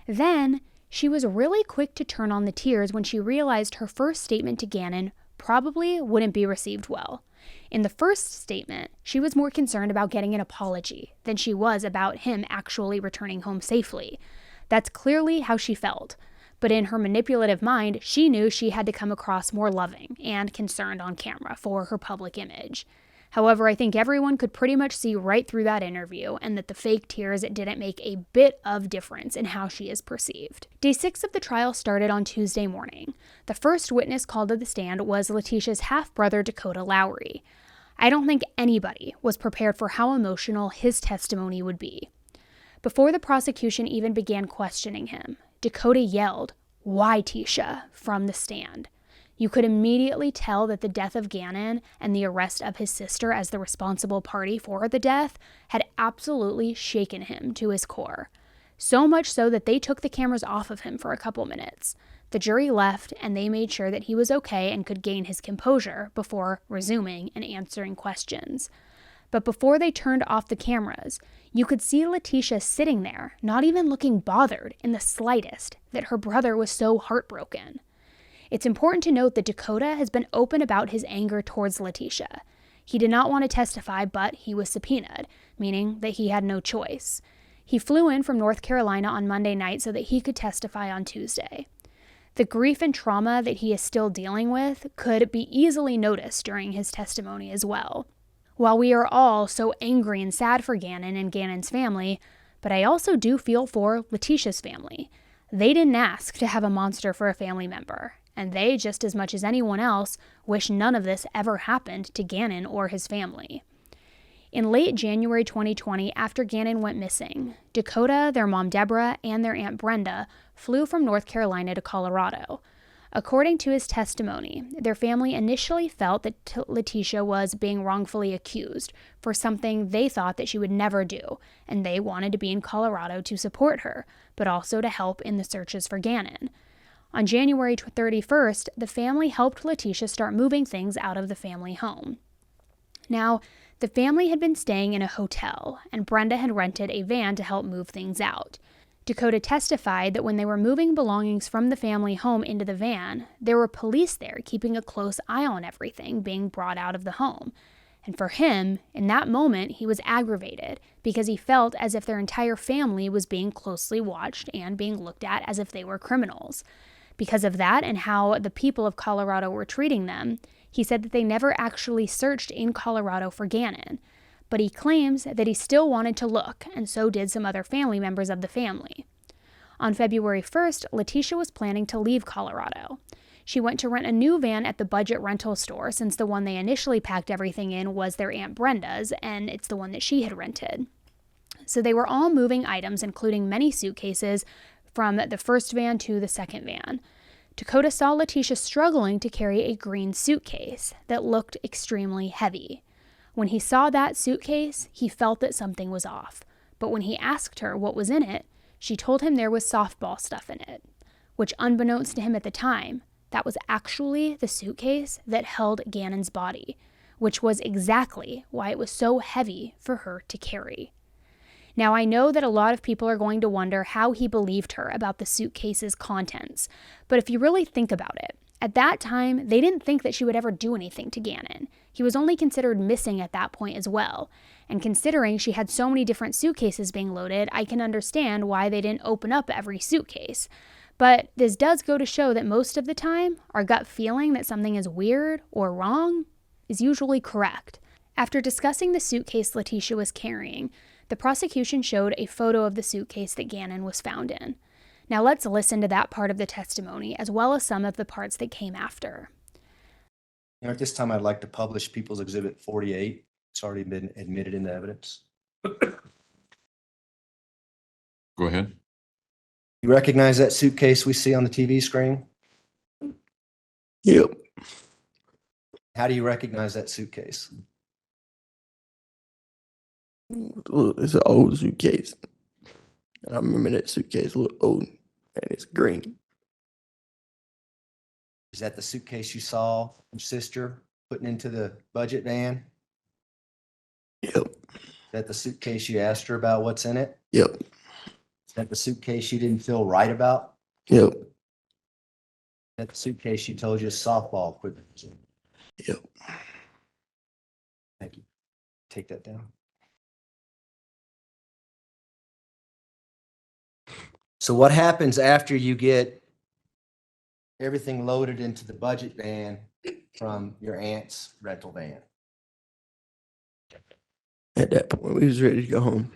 Then, she was really quick to turn on the tears when she realized her first statement to Gannon probably wouldn't be received well. In the first statement, she was more concerned about getting an apology than she was about him actually returning home safely. That's clearly how she felt. But in her manipulative mind, she knew she had to come across more loving and concerned on camera for her public image. However, I think everyone could pretty much see right through that interview and that the fake tears didn't make a bit of difference in how she is perceived. Day 6 of the trial started on Tuesday morning. The first witness called to the stand was Letecia's half-brother Dakota Lowry. I don't think anybody was prepared for how emotional his testimony would be. Before the prosecution even began questioning him, Dakota yelled, "Why, Tecia?" from the stand. You could immediately tell that the death of Gannon and the arrest of his sister as the responsible party for the death had absolutely shaken him to his core. So much so that they took the cameras off of him for a couple minutes. The jury left and they made sure that he was okay and could gain his composure before resuming and answering questions. But before they turned off the cameras, you could see Letecia sitting there, not even looking bothered in the slightest that her brother was so heartbroken. It's important to note that Dakota has been open about his anger towards Letecia. He did not want to testify, but he was subpoenaed, meaning that he had no choice. He flew in from North Carolina on Monday night so that he could testify on Tuesday. The grief and trauma that he is still dealing with could be easily noticed during his testimony as well. While we are all so angry and sad for Gannon and Gannon's family, but I also do feel for Letecia's family. They didn't ask to have a monster for a family member, and they, just as much as anyone else, wish none of this ever happened to Gannon or his family. In late January 2020, after Gannon went missing, Dakota, their mom Deborah, and their aunt Brenda flew from North Carolina to Colorado. According to his testimony, their family initially felt that Letecia was being wrongfully accused for something they thought that she would never do, and they wanted to be in Colorado to support her, but also to help in the searches for Gannon. On January 31st, the family helped Letecia start moving things out of the family home. Now, the family had been staying in a hotel, and Brenda had rented a van to help move things out. Dakota testified that when they were moving belongings from the family home into the van, there were police there keeping a close eye on everything being brought out of the home. And for him, in that moment, he was aggravated because he felt as if their entire family was being closely watched and being looked at as if they were criminals. Because of that and how the people of Colorado were treating them, he said that they never actually searched in Colorado for Gannon. But he claims that he still wanted to look, and so did some other family members of the family. On February 1st, Letecia was planning to leave Colorado. She went to rent a new van at the budget rental store since the one they initially packed everything in was their Aunt Brenda's, and it's the one that she had rented. So they were all moving items, including many suitcases, from the first van to the second van. Dakota saw Letecia struggling to carry a green suitcase that looked extremely heavy. When he saw that suitcase, he felt that something was off. But when he asked her what was in it, she told him there was softball stuff in it, which, unbeknownst to him at the time, that was actually the suitcase that held Gannon's body, which was exactly why it was so heavy for her to carry. Now, I know that a lot of people are going to wonder how he believed her about the suitcase's contents, but if you really think about it, at that time, they didn't think that she would ever do anything to Gannon. He was only considered missing at that point as well. And considering she had so many different suitcases being loaded, I can understand why they didn't open up every suitcase. But this does go to show that most of the time, our gut feeling that something is weird or wrong is usually correct. After discussing the suitcase Letecia was carrying, the prosecution showed a photo of the suitcase that Gannon was found in. Now let's listen to that part of the testimony, as well as some of the parts that came after. At this time, I'd like to publish People's Exhibit 48. It's already been admitted into evidence. Go ahead. You recognize that suitcase we see on the TV screen? Yep. How do you recognize that suitcase? Look, it's an old suitcase. And I remember that suitcase looked old, and it's green. Is that the suitcase you saw your sister putting into the budget van? Yep. Is that the suitcase you asked her about what's in it? Yep. Is that the suitcase you didn't feel right about? Yep. Is that the suitcase you told you softball equipment was in? Yep. Thank you. Take that down. So what happens after you get everything loaded into the budget van from your aunt's rental van? At that point, we was ready to go home.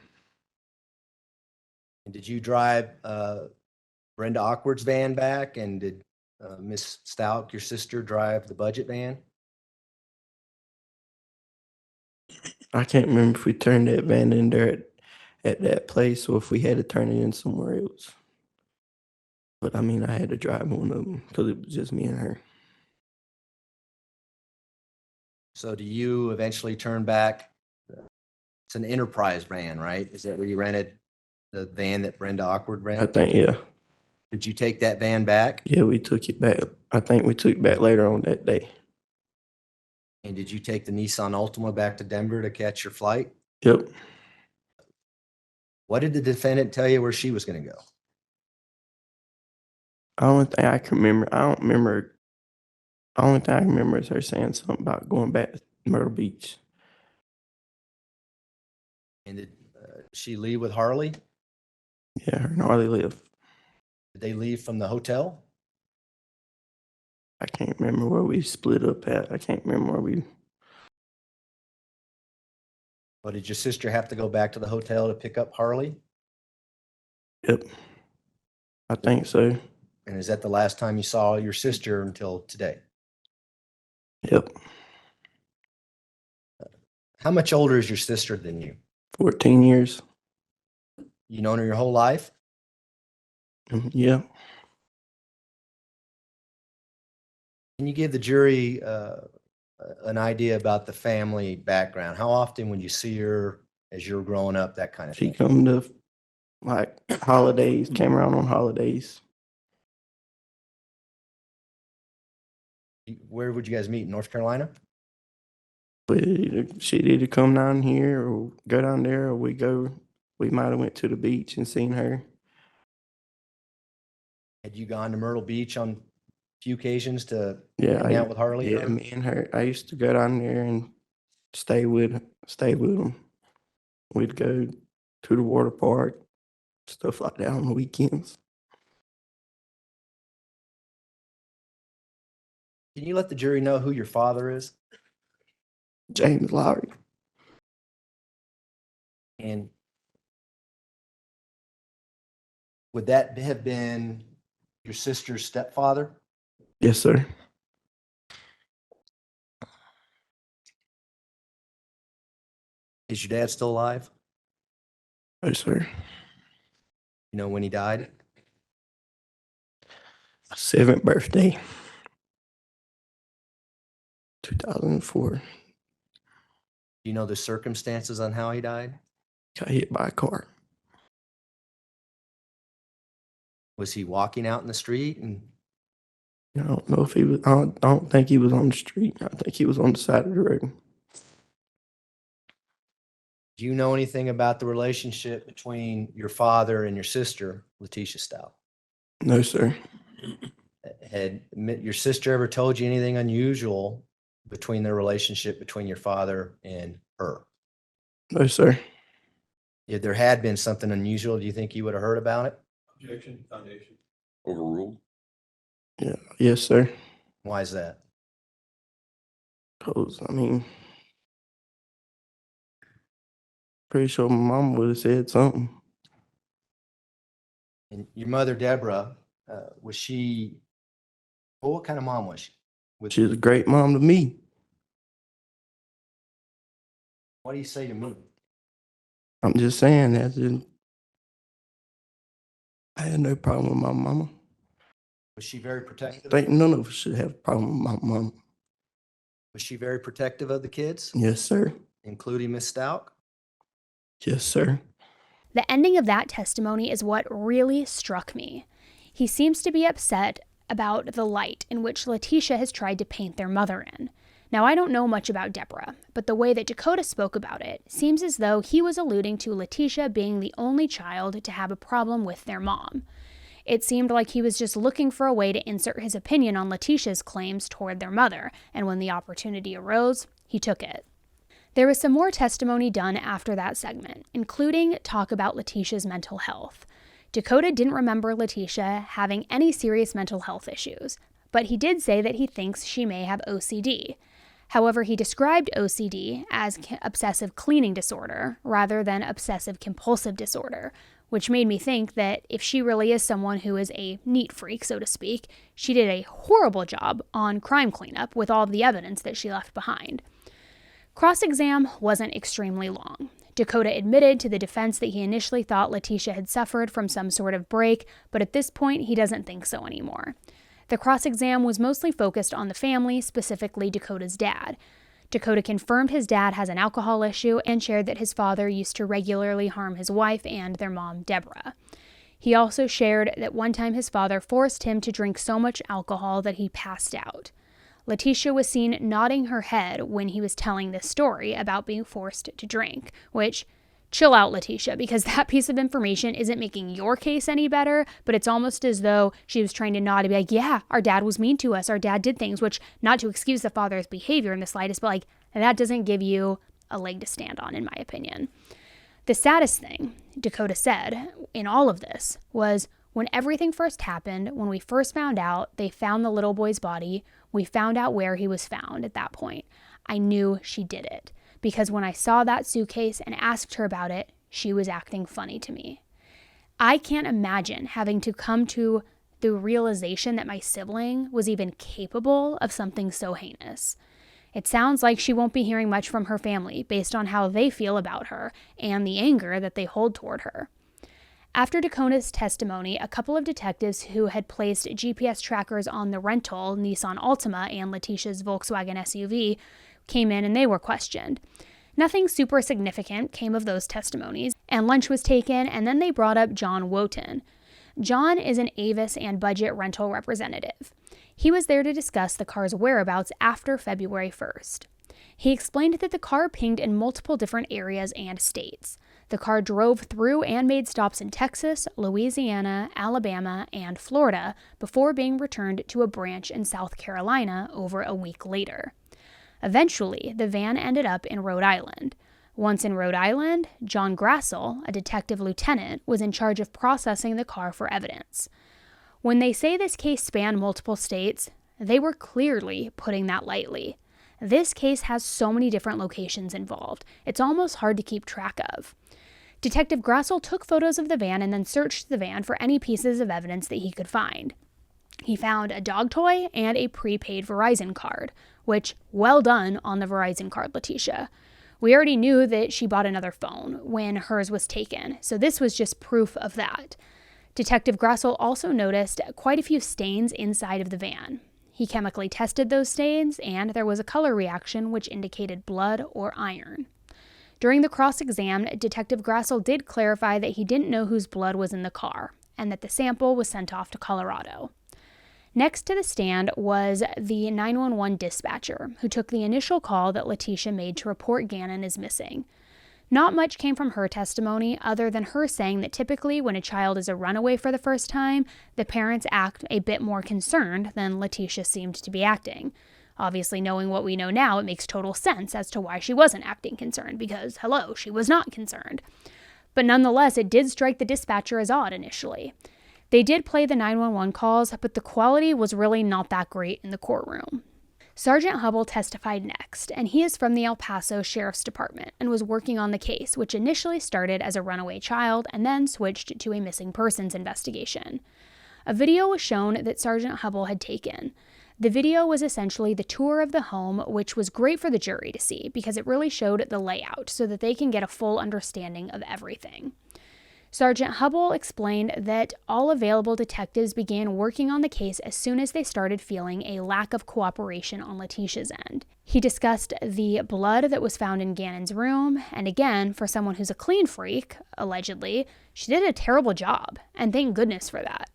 And did you drive Brenda Awkward's van back? And did Miss Stauch, your sister, drive the budget van? I can't remember if we turned that van in there at that place or if we had to turn it in somewhere else. But I mean, I had to drive one of them because it was just me and her. So do you eventually turn back? It's an enterprise van, right? Is that where you rented the van that Brenda Awkward I rented? think, yeah. Did you take that van back? Yeah, we took it back. I think we took it back later on that day. And did you take the Nissan Altima back to Denver to catch your flight? Yep. What did the defendant tell you where she was going to go? I don't think I can remember. I don't remember. The only thing I can remember is her saying something about going back to Myrtle Beach. And did she leave with Harley? Yeah, her and Harley live. Did they leave from the hotel? I can't remember where we split up at. I can't remember where we. Or did your sister have to go back to the hotel to pick up Harley? Yep. I think so. And is that the last time you saw your sister until today? Yep. How much older is your sister than you? 14 years. You known her your whole life? Yeah. Can you give the jury an idea about the family background? How often would you see her as you were growing up, that kind of She thing? come to like holidays, came around on holidays. Where would you guys meet? North Carolina? She'd either come down here or go down there, or we might have went to the beach and seen her. Had you gone to Myrtle Beach on a few occasions to Yeah, hang out with Harley? Yeah, me and her. I used to go down there and stay with them. We'd go to the water park, stuff like that on the weekends. Can you let the jury know who your father is? James Lowry. And would that have been your sister's stepfather? Yes, sir. Is your dad still alive? No, sir. You know when he died? 7th birthday, 2004. Do you know the circumstances on how he died? Got hit by a car. Was he walking out in the street? And I don't know if he was. I don't think he was on the street. I think he was on the side of the road. do you know anything about the relationship between your father and your sister, Letecia Stauch? No, sir. Had your sister ever told you anything unusual between their relationship between your father and her? No, sir. If there had been something unusual, do you think you would have heard about it? Objection, foundation. Overruled. Yeah. Yes, sir. Why is that? Because, I mean, pretty sure my mom would have said something. And your mother, Deborah, was she, well, what kind of mom was she? She was a great mom to me. What do you say to me? I'm just saying that I had no problem with my mama. Was she very I protective? think none of us should have a problem with my mama. Was she very protective of the kids, Yes, sir. including Miss Stauch? Yes, sir. The ending of that testimony is what really struck me. He seems to be upset about the light in which Letecia has tried to paint their mother in. Now, I don't know much about Deborah, but the way that Dakota spoke about it seems as though he was alluding to Letecia being the only child to have a problem with their mom. It seemed like he was just looking for a way to insert his opinion on Letecia's claims toward their mother, and when the opportunity arose, he took it. There was some more testimony done after that segment, including talk about Letecia's mental health. Dakota didn't remember Letecia having any serious mental health issues, but he did say that he thinks she may have OCD. However, he described OCD as obsessive cleaning disorder rather than obsessive compulsive disorder, which made me think that if she really is someone who is a neat freak, so to speak, she did a horrible job on crime cleanup with all of the evidence that she left behind. Cross-exam wasn't extremely long. Dakota admitted to the defense that he initially thought Letecia had suffered from some sort of break, but at this point, he doesn't think so anymore. The cross-exam was mostly focused on the family, specifically Dakota's dad. Dakota confirmed his dad has an alcohol issue and shared that his father used to regularly harm his wife and their mom, Deborah. He also shared that one time his father forced him to drink so much alcohol that he passed out. Letecia was seen nodding her head when he was telling this story about being forced to drink, which, chill out, Letecia, because that piece of information isn't making your case any better, but it's almost as though she was trying to nod and be like, yeah, our dad was mean to us, our dad did things, which, not to excuse the father's behavior in the slightest, but like, that doesn't give you a leg to stand on, in my opinion. The saddest thing, Dakota said, in all of this, was when everything first happened, when we first found out they found the little boy's body, we found out where he was found at that point. I knew she did it, because when I saw that suitcase and asked her about it, she was acting funny to me. I can't imagine having to come to the realization that my sibling was even capable of something so heinous. It sounds like she won't be hearing much from her family based on how they feel about her and the anger that they hold toward her. After Dakona's testimony, a couple of detectives who had placed GPS trackers on the rental Nissan Altima and Letecia's Volkswagen SUV came in and they were questioned. Nothing super significant came of those testimonies, and lunch was taken, and then they brought up John Wotan. John is an Avis and budget rental representative. He was there to discuss the car's whereabouts after February 1st. He explained that the car pinged in multiple different areas and states. The car drove through and made stops in Texas, Louisiana, Alabama, and Florida before being returned to a branch in South Carolina over a week later. Eventually, the van ended up in Rhode Island. Once in Rhode Island, John Grassel, a detective lieutenant, was in charge of processing the car for evidence. When they say this case spanned multiple states, they were clearly putting that lightly. This case has so many different locations involved, it's almost hard to keep track of. Detective Grassel took photos of the van and then searched the van for any pieces of evidence that he could find. He found a dog toy and a prepaid Verizon card, which, well done on the Verizon card, Letecia. We already knew that she bought another phone when hers was taken, so this was just proof of that. Detective Grassel also noticed quite a few stains inside of the van. He chemically tested those stains, and there was a color reaction which indicated blood or iron. During the cross-exam, Detective Grassel did clarify that he didn't know whose blood was in the car, and that the sample was sent off to Colorado. Next to the stand was the 911 dispatcher, who took the initial call that Letecia made to report Gannon is missing. Not much came from her testimony other than her saying that typically when a child is a runaway for the first time, the parents act a bit more concerned than Letecia seemed to be acting. Obviously, knowing what we know now, it makes total sense as to why she wasn't acting concerned, because, hello, she was not concerned. But nonetheless, it did strike the dispatcher as odd initially. They did play the 911 calls, but the quality was really not that great in the courtroom. Sergeant Hubble testified next, and he is from the El Paso Sheriff's Department and was working on the case, which initially started as a runaway child and then switched to a missing persons investigation. A video was shown that Sergeant Hubble had taken. The video was essentially the tour of the home, which was great for the jury to see because it really showed the layout so that they can get a full understanding of everything. Sergeant Hubble explained that all available detectives began working on the case as soon as they started feeling a lack of cooperation on Letecia's end. He discussed the blood that was found in Gannon's room, and again, for someone who's a clean freak, allegedly, she did a terrible job, and thank goodness for that.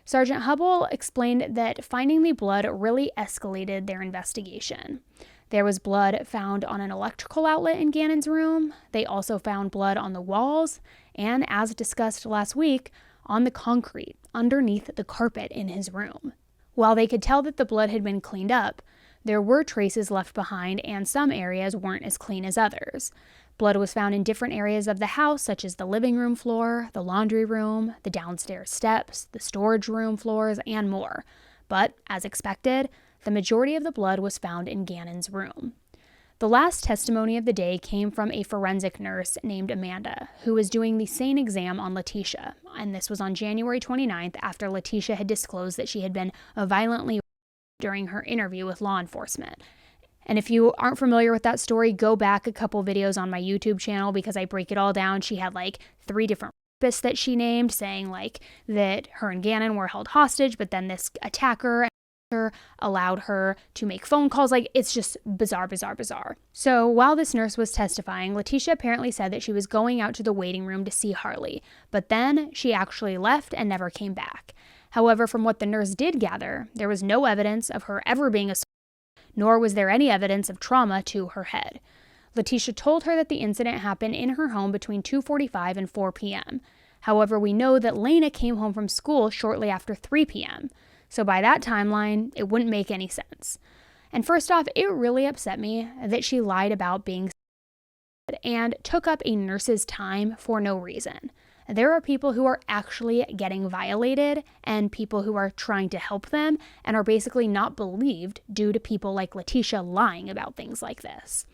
Sergeant Hubble explained that finding the blood really escalated their investigation. There was blood found on an electrical outlet in Gannon's room. They also found blood on the walls, and as discussed last week, on the concrete underneath the carpet in his room. While they could tell that the blood had been cleaned up, there were traces left behind and some areas weren't as clean as others. Blood was found in different areas of the house, such as the living room floor, the laundry room, the downstairs steps, the storage room floors, and more. But, as expected, the majority of the blood was found in Gannon's room. The last testimony of the day came from a forensic nurse named Amanda, who was doing the same exam on Letecia, and this was on January 29th after Letecia had disclosed that she had been violently during her interview with law enforcement. And if you aren't familiar with that story, go back a couple videos on my YouTube channel because I break it all down. She had like 3 different rapists that she named, saying like that her and Gannon were held hostage, but then this attacker allowed her to make phone calls. Like, it's just bizarre. So while this nurse was testifying, Letecia apparently said that she was going out to the waiting room to see Harley, but then she actually left and never came back. However, from what the nurse did gather, there was no evidence of her ever being assaulted, nor was there any evidence of trauma to her head. Letecia told her that the incident happened in her home between 2:45 and 4 p.m. However, we know that Lena came home from school shortly after 3 p.m., so by that timeline, it wouldn't make any sense. And first off, it really upset me that she lied about being sick and took up a nurse's time for no reason. There are people who are actually getting violated and people who are trying to help them and are basically not believed due to people like Letecia lying about things like this.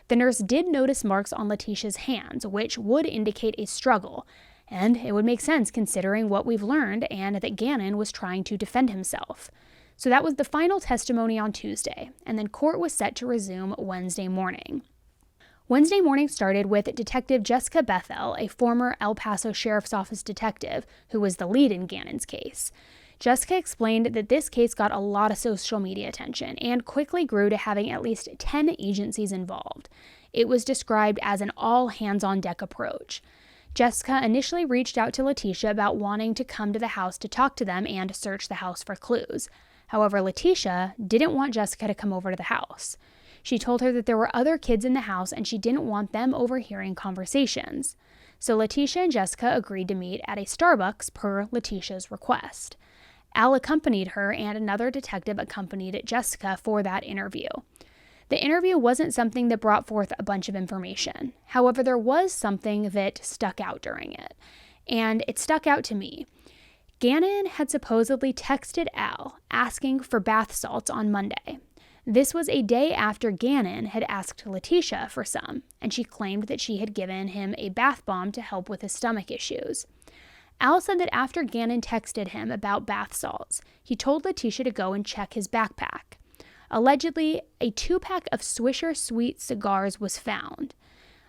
The nurse did notice marks on Letecia's hands, which would indicate a struggle. And it would make sense considering what we've learned and that Gannon was trying to defend himself. So that was the final testimony on Tuesday, and then court was set to resume Wednesday morning. Wednesday morning started with Detective Jessica Bethel, a former El Paso Sheriff's Office detective who was the lead in Gannon's case. Jessica explained that this case got a lot of social media attention and quickly grew to having at least 10 agencies involved. It was described as an all-hands-on-deck approach. Jessica initially reached out to Letecia about wanting to come to the house to talk to them and search the house for clues. However, Letecia didn't want Jessica to come over to the house. She told her that there were other kids in the house and she didn't want them overhearing conversations. So Letecia and Jessica agreed to meet at a Starbucks per Leticia's request. Al accompanied her and another detective accompanied Jessica for that interview. The interview wasn't something that brought forth a bunch of information. However, there was something that stuck out during it, and it stuck out to me. Gannon had supposedly texted Al asking for bath salts on Monday. This was a day after Gannon had asked Letecia for some, and she claimed that she had given him a bath bomb to help with his stomach issues. Al said that after Gannon texted him about bath salts, he told Letecia to go and check his backpack. Allegedly, a 2-pack of Swisher Sweet cigars was found.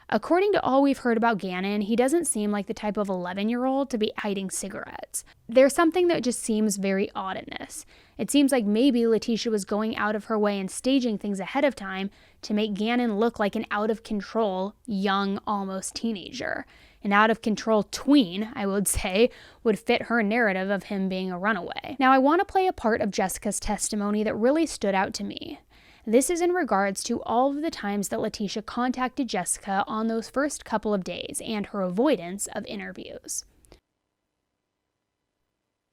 According to all we've heard about Gannon, he doesn't seem like the type of 11-year-old to be hiding cigarettes. There's something that just seems very odd in this. It seems like maybe Letecia was going out of her way and staging things ahead of time to make Gannon look like an out-of-control, young, almost teenager. An out-of-control tween, I would say, would fit her narrative of him being a runaway. Now, I want to play a part of Jessica's testimony that really stood out to me. This is in regards to all of the times that Letecia contacted Jessica on those first couple of days and her avoidance of interviews.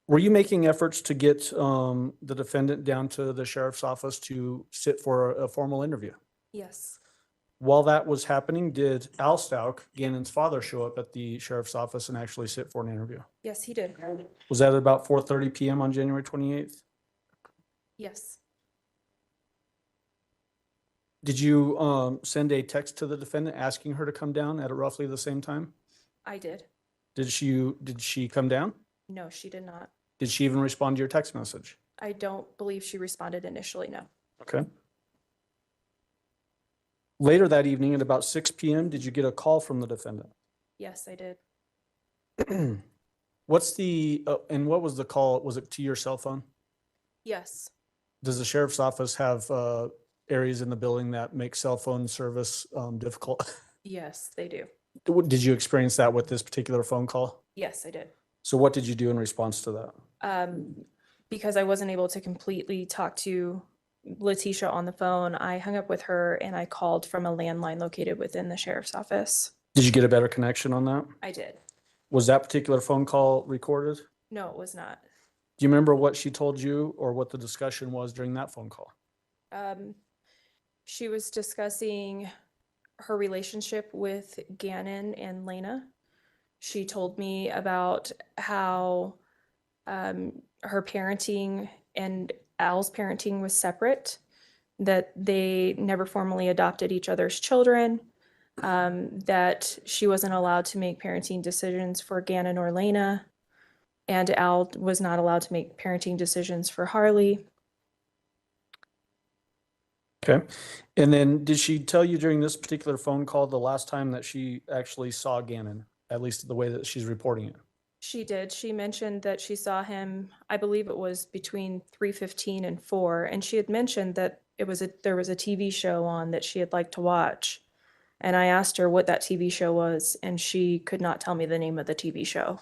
Were you making efforts to get the defendant down to the sheriff's office to sit for a formal interview? Yes. While that was happening, did Al Stauch, Gannon's father, show up at the sheriff's office and actually sit for an interview? Yes, he did. Was that at about 4:30 p.m. on January 28th? Yes. Did you send a text to the defendant asking her to come down at roughly the same time? I did. Did she come down? No, she did not. Did she even respond to your text message? I don't believe she responded initially, no. Okay. Later that evening at about 6 p.m., did you get a call from the defendant? Yes, I did. and what was the call? Was it to your cell phone? Yes. Does the sheriff's office have areas in the building that make cell phone service difficult? Yes, they do. Did you experience that with this particular phone call? Yes, I did. So what did you do in response to that? Because I wasn't able to completely talk to Letecia on the phone, I hung up with her and I called from a landline located within the sheriff's office. Did you get a better connection on that? I did. Was that particular phone call recorded? No, it was not. Do you remember what she told you or what the discussion was during that phone call? She was discussing her relationship with Gannon and Lena. She told me about how her parenting and Al's parenting was separate, that they never formally adopted each other's children, that she wasn't allowed to make parenting decisions for Gannon or Lena, and Al was not allowed to make parenting decisions for Harley. Okay. And then did she tell you during this particular phone call the last time that she actually saw Gannon, at least the way that she's reporting it? She did. She mentioned that she saw him, I believe it was between 3:15 and 4, and she had mentioned that there was a TV show on that she had liked to watch. And I asked her what that TV show was, and she could not tell me the name of the TV show.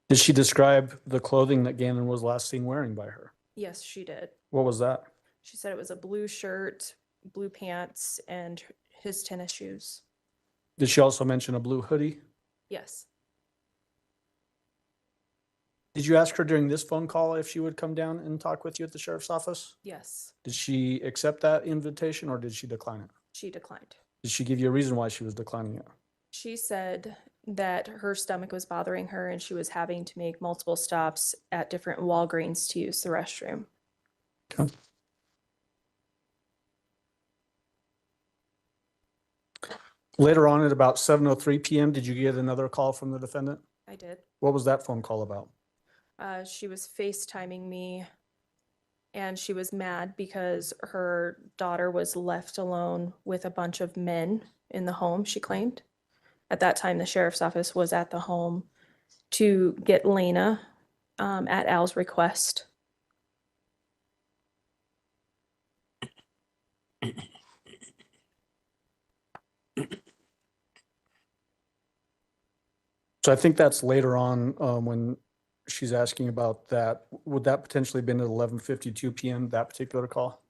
Did she describe the clothing that Gannon was last seen wearing by her? Yes, she did. What was that? She said it was a blue shirt, blue pants, and his tennis shoes. Did she also mention a blue hoodie? Yes. Did you ask her during this phone call if she would come down and talk with you at the sheriff's office? Yes. Did she accept that invitation or did she decline it? She declined. Did she give you a reason why she was declining it? She said that her stomach was bothering her and she was having to make multiple stops at different Walgreens to use the restroom. Okay. Later on at about 7:03 p.m., did you get another call from the defendant? I did. What was that phone call about? She was FaceTiming me and she was mad because her daughter was left alone with a bunch of men in the home, she claimed. At that time, the sheriff's office was at the home to get Lena at Al's request. So I think that's later on when she's asking about that. Would that potentially have been at 11:52 p.m., that particular call?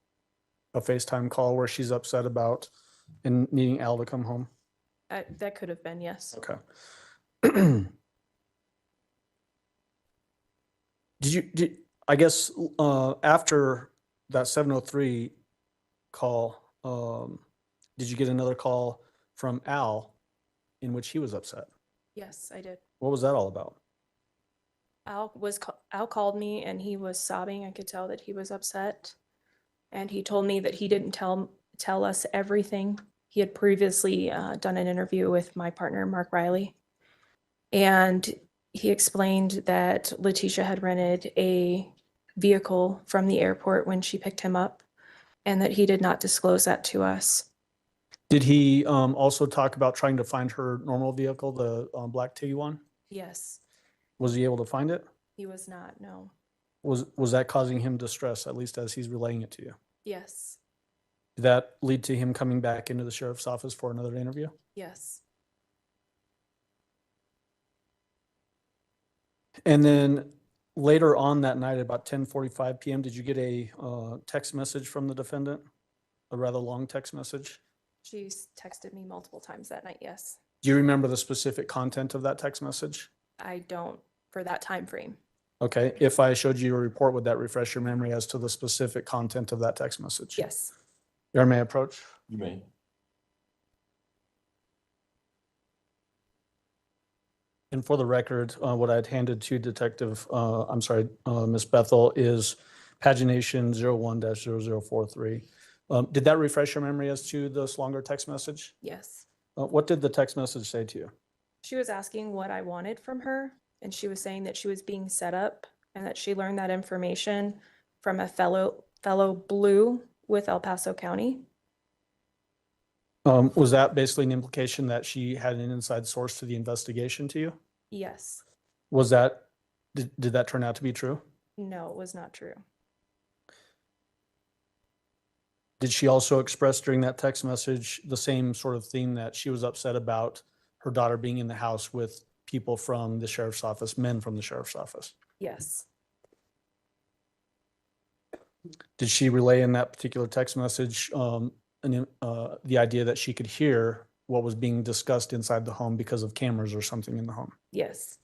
A FaceTime call where she's upset about and needing Al to come home? That could have been, yes. Okay. I guess after that 7:03 call, did you get another call from Al in which he was upset? Yes, I did. What was that all about? Al called me and he was sobbing. I could tell that he was upset. And he told me that he didn't tell us everything. He had previously done an interview with my partner, Mark Riley. And he explained that Letecia had rented a vehicle from the airport when she picked him up and that he did not disclose that to us. Did he also talk about trying to find her normal vehicle, the black Tiguan? Yes, Was he able to find it? he was not, no. Was that causing him distress, at least as he's relaying it to you? Yes, Did that lead to him coming back into the sheriff's office for another interview? yes. And then later on that night, at about 10:45 p.m., did you get a text message from the defendant? A rather long text message? She's texted me multiple times that night, yes. Do you remember the specific content of that text message? I don't for that time frame. Okay, if I showed you a report, would that refresh your memory as to the specific content of that text message? Yes. Your may approach. You may. And for the record, what I'd handed to Ms. Bethel is pagination 01-0043. Did that refresh your memory as to this longer text message? Yes. What did the text message say to you? She was asking what I wanted from her, and she was saying that she was being set up and that she learned that information from a fellow Blue with El Paso County. Was that basically an implication that she had an inside source to the investigation to you? Yes. Was that, did that turn out to be true? No, it was not true. Did she also express during that text message the same sort of theme that she was upset about her daughter being in the house with people from the sheriff's office, men from the sheriff's office? Yes. Did she relay in that particular text message the idea that she could hear what was being discussed inside the home because of cameras or something in the home? Yes.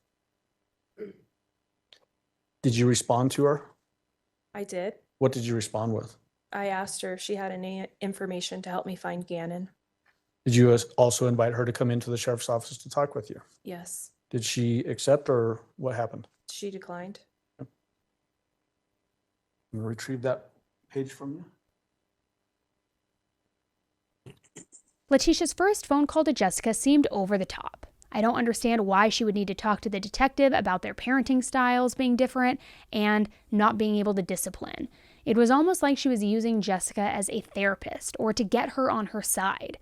Did you respond to her? I did. What did you respond with? I asked her if she had any information to help me find Gannon. Did you also invite her to come into the sheriff's office to talk with you? Yes. Did she accept, or what happened? She declined. I'm going to retrieve that page from you. Letecia's first phone call to Jessica seemed over the top. I don't understand why she would need to talk to the detective about their parenting styles being different and not being able to discipline. It was almost like she was using Jessica as a therapist or to get her on her side.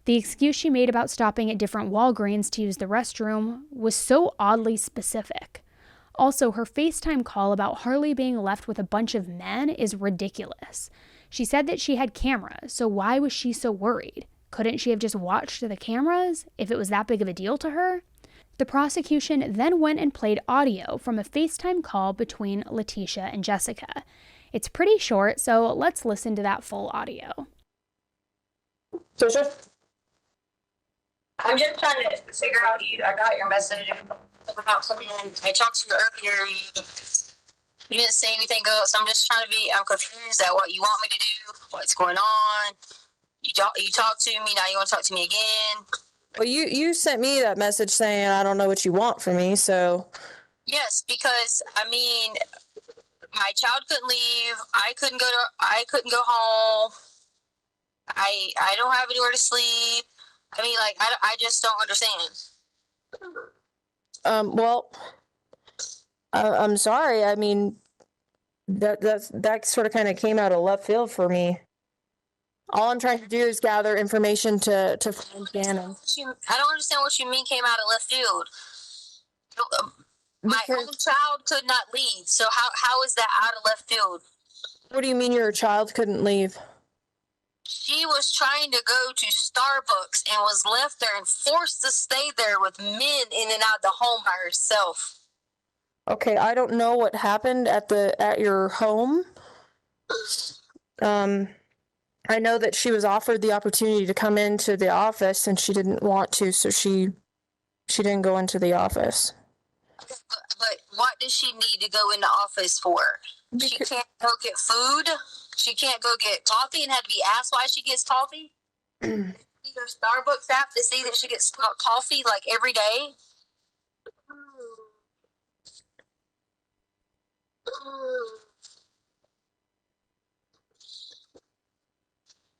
The excuse she made about stopping at different Walgreens to use the restroom was so oddly specific. Also, her FaceTime call about Harley being left with a bunch of men is ridiculous. She said that she had cameras, so why was she so worried? Couldn't she have just watched the cameras if it was that big of a deal to her? The prosecution then went and played audio from a FaceTime call between Letecia and Jessica. It's pretty short, so let's listen to that full audio. I'm just trying to figure out I got your message about something. I talked to you earlier. You didn't say anything else. I'm just trying to I'm confused at what you want me to do, what's going on. You talked to me, now you want to talk to me again. Well, you sent me that message saying I don't know what you want from me, so. Yes, because my child couldn't leave. I couldn't go home. I don't have anywhere to sleep. I mean, like, I just don't understand. Well, I'm sorry. I mean, that sort of kind of came out of left field for me. All I'm trying to do is gather information to find Gannon. I don't understand what you mean came out of left field. My own child could not leave, so how is that out of left field? What do you mean your child couldn't leave? She was trying to go to Starbucks and was left there and forced to stay there with men in and out the home by herself. Okay, I don't know what happened at your home. I know that she was offered the opportunity to come into the office and she didn't want to, so she didn't go into the office. But what does she need to go in the office for? She can't go get food. She can't go get coffee and have to be asked why she gets coffee. Either Starbucks app to see that she gets coffee like every day.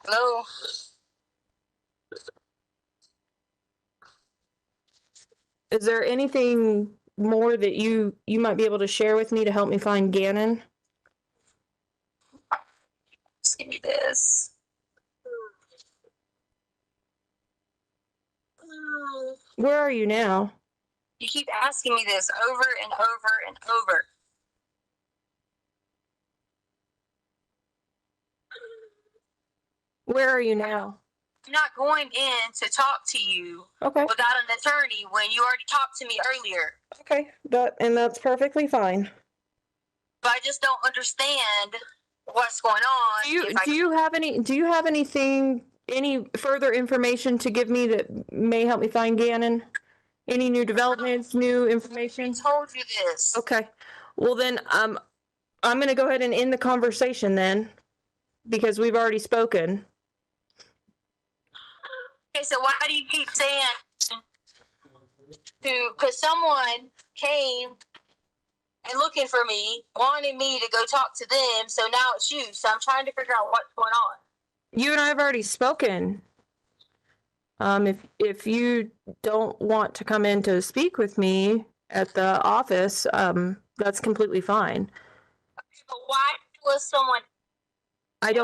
Hello. Is there anything more that you might be able to share with me to help me find Gannon? Just give me this. Where are you now? You keep asking me this over and over and over. Where are you now? I'm not going in to talk to you Okay. without an attorney when you already talked to me earlier. Okay, that's perfectly fine. But I just don't understand what's going on. Do you have anything, any further information to give me that may help me find Gannon? Any new developments, new information? I told you this. Okay. Well then, I'm gonna go ahead and end the conversation then, because we've already spoken. Okay, so why do you keep saying because someone came and looking for me, wanted me to go talk to them, so now it's you. So I'm trying to figure out what's going on. You and I have already spoken. If you don't want to come in to speak with me at the office, that's completely fine. Okay, but why was someone? I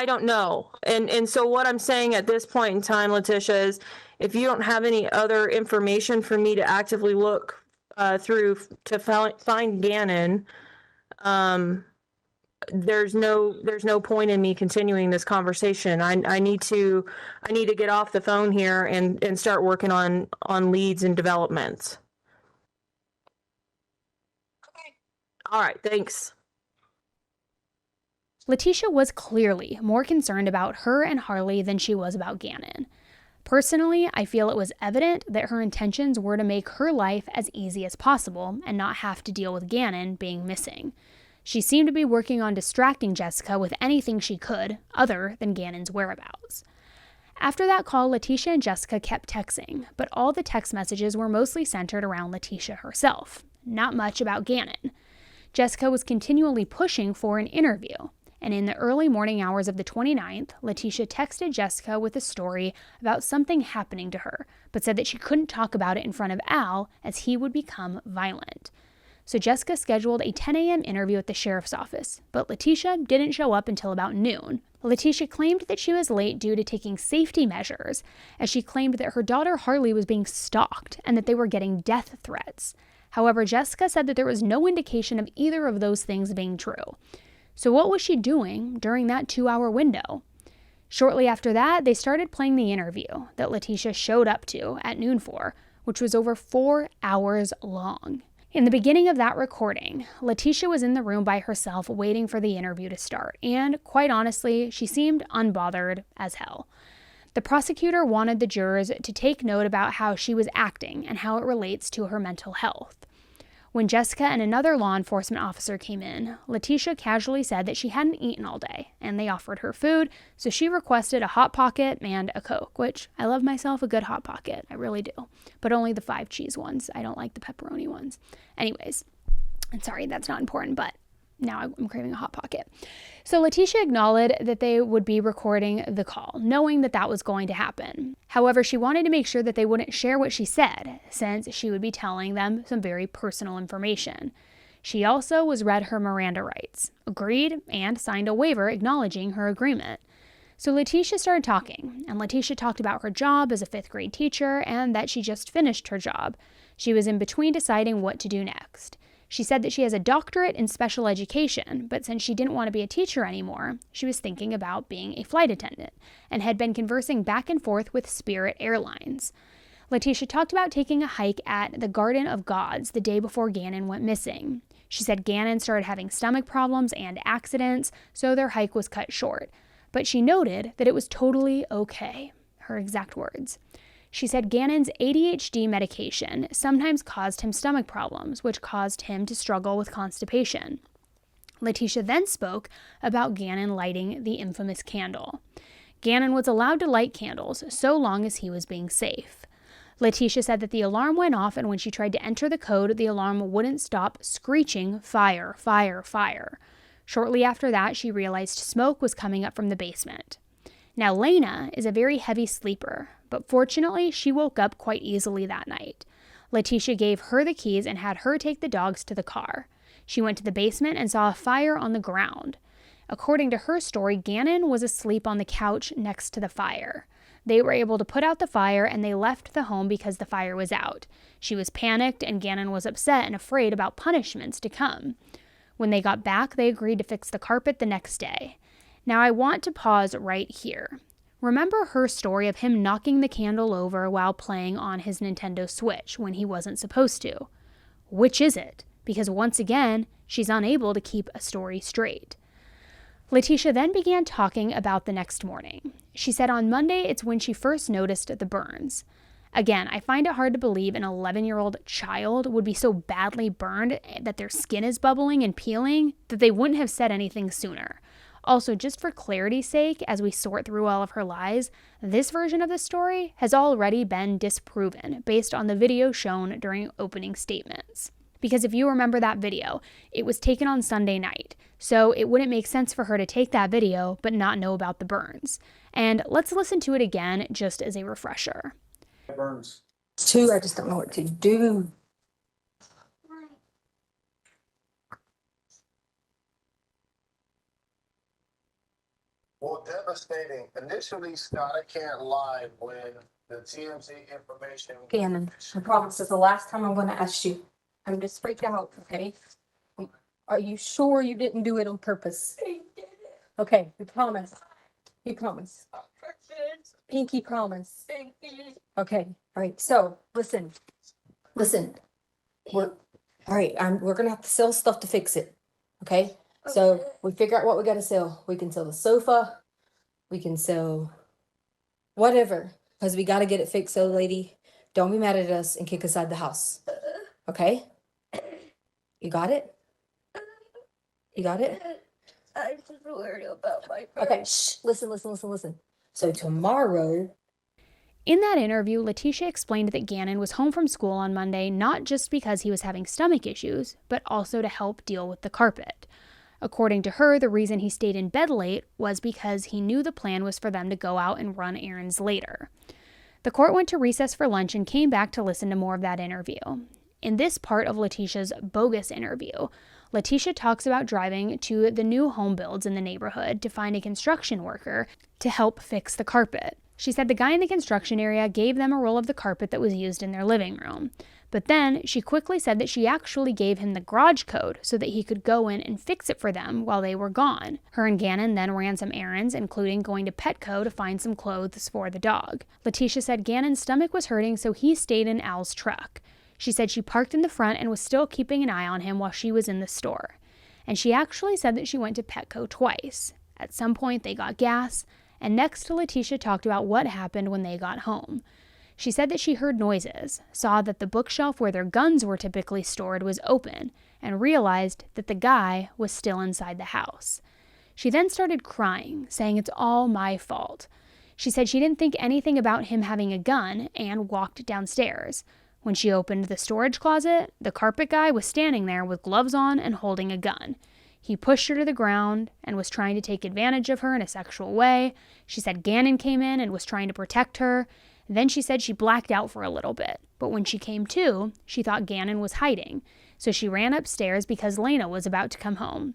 don't know. And so what I'm saying at this point in time, Letecia, is if you don't have any other information for me to actively look through to find Gannon, there's no point in me continuing this conversation. I need to get off the phone here and start working on leads and developments. Okay. All right, thanks. Letecia was clearly more concerned about her and Harley than she was about Gannon. Personally, I feel it was evident that her intentions were to make her life as easy as possible and not have to deal with Gannon being missing. She seemed to be working on distracting Jessica with anything she could other than Gannon's whereabouts. After that call, Letecia and Jessica kept texting, but all the text messages were mostly centered around Letecia herself, not much about Gannon. Jessica was continually pushing for an interview, and in the early morning hours of the 29th, Letecia texted Jessica with a story about something happening to her, but said that she couldn't talk about it in front of Al as he would become violent. So Jessica scheduled a 10 a.m. interview at the sheriff's office, but Letecia didn't show up until about noon. Letecia claimed that she was late due to taking safety measures, as she claimed that her daughter Harley was being stalked and that they were getting death threats. However, Jessica said that there was no indication of either of those things being true. So what was she doing during that 2-hour window? Shortly after that, they started playing the interview that Letecia showed up to at noon for, which was over 4 hours long. In the beginning of that recording, Letecia was in the room by herself waiting for the interview to start, and quite honestly, she seemed unbothered as hell. The prosecutor wanted the jurors to take note about how she was acting and how it relates to her mental health. When Jessica and another law enforcement officer came in, Letecia casually said that she hadn't eaten all day, and they offered her food, so she requested a Hot Pocket and a Coke, which I love myself a good Hot Pocket, I really do, but only the 5 cheese ones. I don't like the pepperoni ones. Anyways, and sorry, that's not important, but Now I'm craving a Hot Pocket. So Letecia acknowledged that they would be recording the call, knowing that that was going to happen. However, she wanted to make sure that they wouldn't share what she said, since she would be telling them some very personal information. She also was read her Miranda rights, agreed, and signed a waiver acknowledging her agreement. So Letecia started talking, and Letecia talked about her job as a 5th grade teacher and that she just finished her job. She was in between deciding what to do next. She said that she has a doctorate in special education, but since she didn't want to be a teacher anymore, she was thinking about being a flight attendant and had been conversing back and forth with Spirit Airlines. Letecia talked about taking a hike at the Garden of Gods the day before Gannon went missing. She said Gannon started having stomach problems and accidents, so their hike was cut short. But she noted that it was totally okay, her exact words. She said Gannon's ADHD medication sometimes caused him stomach problems, which caused him to struggle with constipation. Letecia then spoke about Gannon lighting the infamous candle. Gannon was allowed to light candles so long as he was being safe. Letecia said that the alarm went off, and when she tried to enter the code, the alarm wouldn't stop screeching, "Fire, fire, fire." Shortly after that, she realized smoke was coming up from the basement. Now, Lena is a very heavy sleeper, but fortunately, she woke up quite easily that night. Letecia gave her the keys and had her take the dogs to the car. She went to the basement and saw a fire on the ground. According to her story, Gannon was asleep on the couch next to the fire. They were able to put out the fire and they left the home because the fire was out. She was panicked and Gannon was upset and afraid about punishments to come. When they got back, they agreed to fix the carpet the next day. Now I want to pause right here. Remember her story of him knocking the candle over while playing on his Nintendo Switch when he wasn't supposed to? Which is it? Because once again, she's unable to keep a story straight. Letecia then began talking about the next morning. She said on Monday it's when she first noticed the burns. Again, I find it hard to believe an 11-year-old child would be so badly burned that their skin is bubbling and peeling that they wouldn't have said anything sooner. Also, just for clarity's sake, as we sort through all of her lies, this version of the story has already been disproven based on the video shown during opening statements. Because if you remember that video, it was taken on Sunday night, so it wouldn't make sense for her to take that video but not know about the burns. And let's listen to it again just as a refresher. Burns. 2, I just don't know what to do. Well, devastating. Initially, Scott, I can't lie when the TMZ information. Gannon, I promise it's the last time I'm going to ask you. I'm just freaked out, okay? Are you sure you didn't do it on purpose? I did it. Okay, we promise. You promise. Pinky promise. Pinky. Okay, all right. So listen. We're gonna have to sell stuff to fix it. Okay. So we figure out what we gotta sell. We can sell the sofa. We can sell whatever, because we gotta get it fixed. So, lady, don't be mad at us and kick us out the house. Okay. You got it? You got it? I'm just worried about my friend. Okay, shh, listen. So tomorrow. In that interview, Letecia explained that Gannon was home from school on Monday not just because he was having stomach issues, but also to help deal with the carpet. According to her, the reason he stayed in bed late was because he knew the plan was for them to go out and run errands later. The court went to recess for lunch and came back to listen to more of that interview. In this part of Letecia's bogus interview, Letecia talks about driving to the new home builds in the neighborhood to find a construction worker to help fix the carpet. She said the guy in the construction area gave them a roll of the carpet that was used in their living room. But then she quickly said that she actually gave him the garage code so that he could go in and fix it for them while they were gone. Her and Gannon then ran some errands, including going to Petco to find some clothes for the dog. Letecia said Gannon's stomach was hurting, so he stayed in Al's truck. She said she parked in the front and was still keeping an eye on him while she was in the store. And she actually said that she went to Petco twice. At some point, they got gas, and next, Letecia talked about what happened when they got home. She said that she heard noises, saw that the bookshelf where their guns were typically stored was open, and realized that the guy was still inside the house. She then started crying, saying it's all my fault. She said she didn't think anything about him having a gun and walked downstairs. When she opened the storage closet, the carpet guy was standing there with gloves on and holding a gun. He pushed her to the ground and was trying to take advantage of her in a sexual way. She said Gannon came in and was trying to protect her. Then she said she blacked out for a little bit, but when she came to, she thought Gannon was hiding. So she ran upstairs because Lena was about to come home.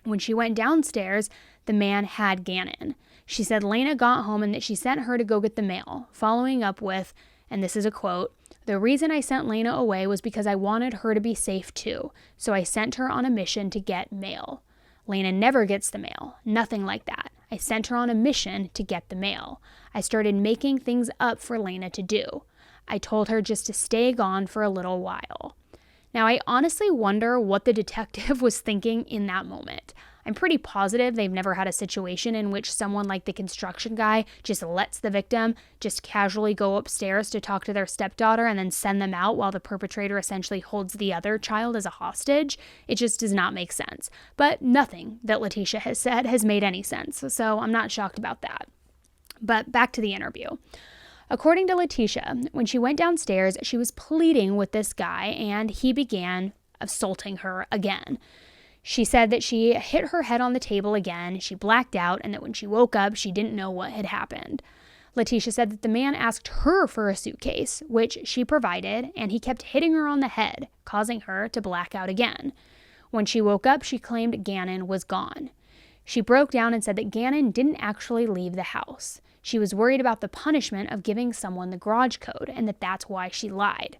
When she went downstairs, the man had Gannon. She said Lena got home and that she sent her to go get the mail, following up with, and this is a quote, "The reason I sent Lena away was because I wanted her to be safe too, so I sent her on a mission to get mail. Lena never gets the mail, nothing like that. I sent her on a mission to get the mail. I started making things up for Lena to do. I told her just to stay gone for a little while." Now, I honestly wonder what the detective was thinking in that moment. I'm pretty positive they've never had a situation in which someone like the construction guy just lets the victim just casually go upstairs to talk to their stepdaughter and then send them out while the perpetrator essentially holds the other child as a hostage. It just does not make sense. But nothing that Letecia has said has made any sense, so I'm not shocked about that. But back to the interview. According to Letecia, when she went downstairs, she was pleading with this guy and he began assaulting her again. She said that she hit her head on the table again, she blacked out, and that when she woke up, she didn't know what had happened. Letecia said that the man asked her for a suitcase, which she provided, and he kept hitting her on the head, causing her to black out again. When she woke up, she claimed Gannon was gone. She broke down and said that Gannon didn't actually leave the house. She was worried about the punishment of giving someone the garage code, and that that's why she lied.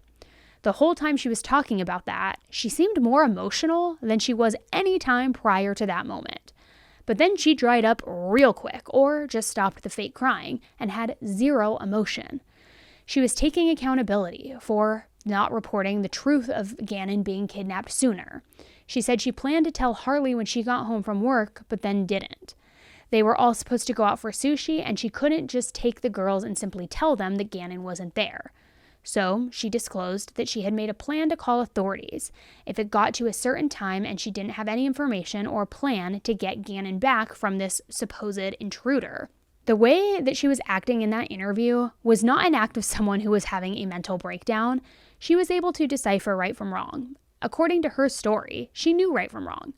The whole time she was talking about that, she seemed more emotional than she was any time prior to that moment. But then she dried up real quick, or just stopped the fake crying, and had zero emotion. She was taking accountability for not reporting the truth of Gannon being kidnapped sooner. She said she planned to tell Harley when she got home from work, but then didn't. They were all supposed to go out for sushi, and she couldn't just take the girls and simply tell them that Gannon wasn't there. So she disclosed that she had made a plan to call authorities if it got to a certain time and she didn't have any information or plan to get Gannon back from this supposed intruder. The way that she was acting in that interview was not an act of someone who was having a mental breakdown. She was able to decipher right from wrong. According to her story, she knew right from wrong.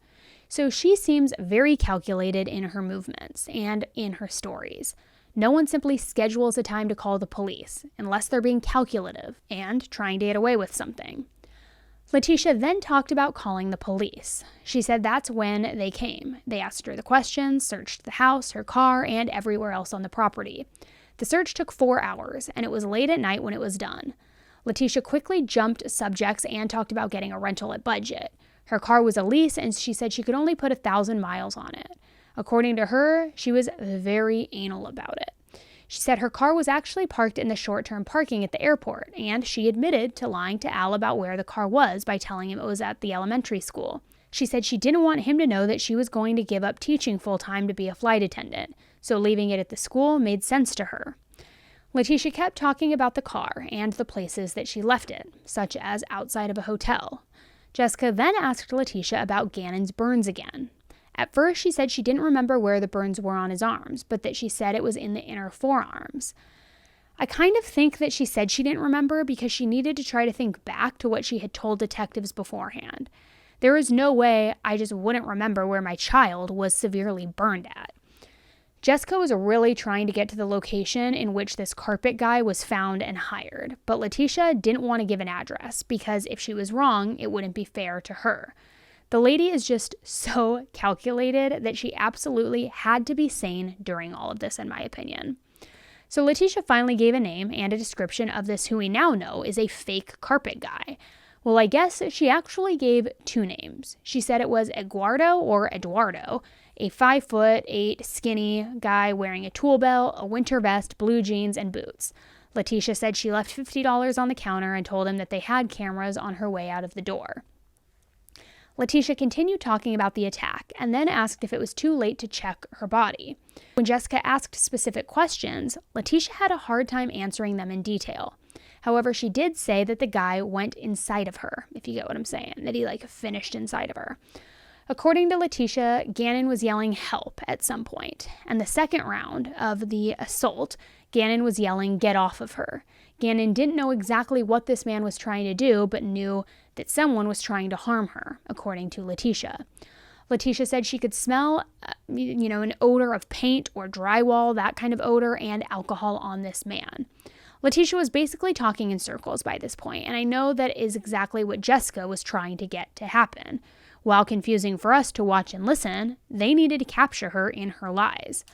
So she seems very calculated in her movements and in her stories. No one simply schedules a time to call the police unless they're being calculative and trying to get away with something. Letecia then talked about calling the police. She said that's when they came. They asked her the questions, searched the house, her car, and everywhere else on the property. The search took 4 hours, and it was late at night when it was done. Letecia quickly jumped subjects and talked about getting a rental at budget. Her car was a lease, and she said she could only put 1,000 miles on it. According to her, she was very anal about it. She said her car was actually parked in the short-term parking at the airport, and she admitted to lying to Al about where the car was by telling him it was at the elementary school. She said she didn't want him to know that she was going to give up teaching full-time to be a flight attendant, so leaving it at the school made sense to her. Letecia kept talking about the car and the places that she left it, such as outside of a hotel. Jessica then asked Letecia about Gannon's burns again. At first, she said she didn't remember where the burns were on his arms, but that she said it was in the inner forearms. I kind of think that she said she didn't remember because she needed to try to think back to what she had told detectives beforehand. There is no way I just wouldn't remember where my child was severely burned at. Jessica was really trying to get to the location in which this carpet guy was found and hired, but Letecia didn't want to give an address because if she was wrong, it wouldn't be fair to her. The lady is just so calculated that she absolutely had to be sane during all of this, in my opinion. So Letecia finally gave a name and a description of this who we now know is a fake carpet guy. Well, I guess she actually gave 2 names. She said it was Eduardo, a 5'8" skinny guy wearing a tool belt, a winter vest, blue jeans, and boots. Letecia said she left $50 on the counter and told him that they had cameras on her way out of the door. Letecia continued talking about the attack and then asked if it was too late to check her body. When Jessica asked specific questions, Letecia had a hard time answering them in detail. However, she did say that the guy went inside of her, if you get what I'm saying, that he finished inside of her. According to Letecia, Gannon was yelling help at some point, and the second round of the assault, Gannon was yelling get off of her. Gannon didn't know exactly what this man was trying to do, but knew that someone was trying to harm her, according to Letecia. Letecia said she could smell, an odor of paint or drywall, that kind of odor, and alcohol on this man. Letecia was basically talking in circles by this point, and I know that is exactly what Jessica was trying to get to happen. While confusing for us to watch and listen, they needed to capture her in her lies.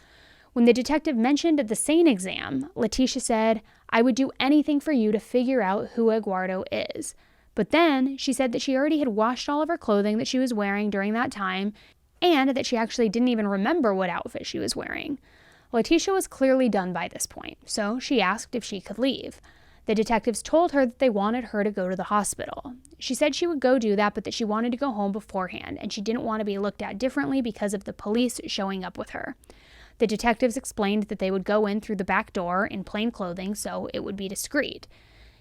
When the detective mentioned the SANE exam, Letecia said, "I would do anything for you to figure out who Eduardo is." But then she said that she already had washed all of her clothing that she was wearing during that time, and that she actually didn't even remember what outfit she was wearing. Letecia was clearly done by this point, so she asked if she could leave. The detectives told her that they wanted her to go to the hospital. She said she would go do that, but that she wanted to go home beforehand, and she didn't want to be looked at differently because of the police showing up with her. The detectives explained that they would go in through the back door in plain clothing, so it would be discreet.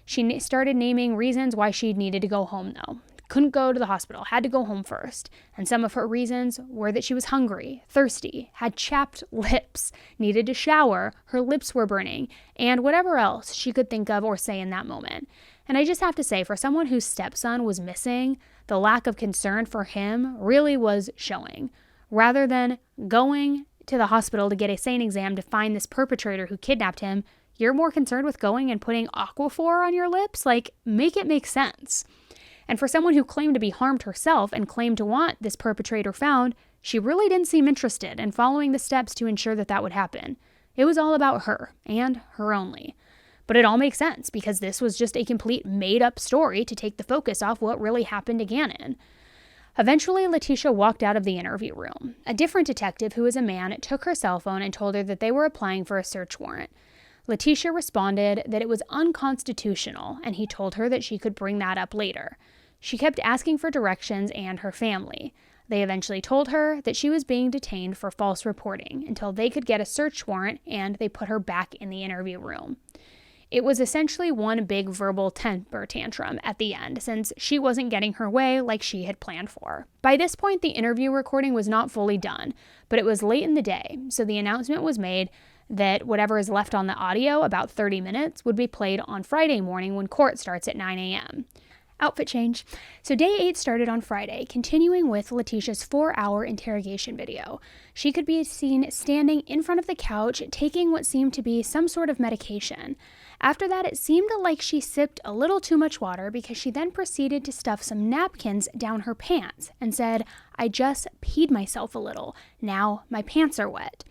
She started naming reasons why she needed to go home, though. Couldn't go to the hospital, had to go home first. And some of her reasons were that she was hungry, thirsty, had chapped lips, needed to shower, her lips were burning, and whatever else she could think of or say in that moment. And I just have to say, for someone whose stepson was missing, the lack of concern for him really was showing. Rather than going to the hospital to get a SANE exam to find this perpetrator who kidnapped him, you're more concerned with going and putting Aquaphor on your lips? Like, make it make sense. And for someone who claimed to be harmed herself and claimed to want this perpetrator found, she really didn't seem interested in following the steps to ensure that that would happen. It was all about her, and her only. But it all makes sense, because this was just a complete made-up story to take the focus off what really happened to Gannon. Eventually, Letecia walked out of the interview room. A different detective, who was a man, took her cell phone and told her that they were applying for a search warrant. Letecia responded that it was unconstitutional, and he told her that she could bring that up later. She kept asking for directions and her family. They eventually told her that she was being detained for false reporting until they could get a search warrant, and they put her back in the interview room. It was essentially one big verbal temper tantrum at the end, since she wasn't getting her way like she had planned for. By this point, the interview recording was not fully done, but it was late in the day, so the announcement was made that whatever is left on the audio, about 30 minutes, would be played on Friday morning when court starts at 9 a.m. Outfit change. So day 8 started on Friday, continuing with Letecia's 4-hour interrogation video. She could be seen standing in front of the couch, taking what seemed to be some sort of medication. After that, it seemed like she sipped a little too much water, because she then proceeded to stuff some napkins down her pants and said, "I just peed myself a little. Now my pants are wet."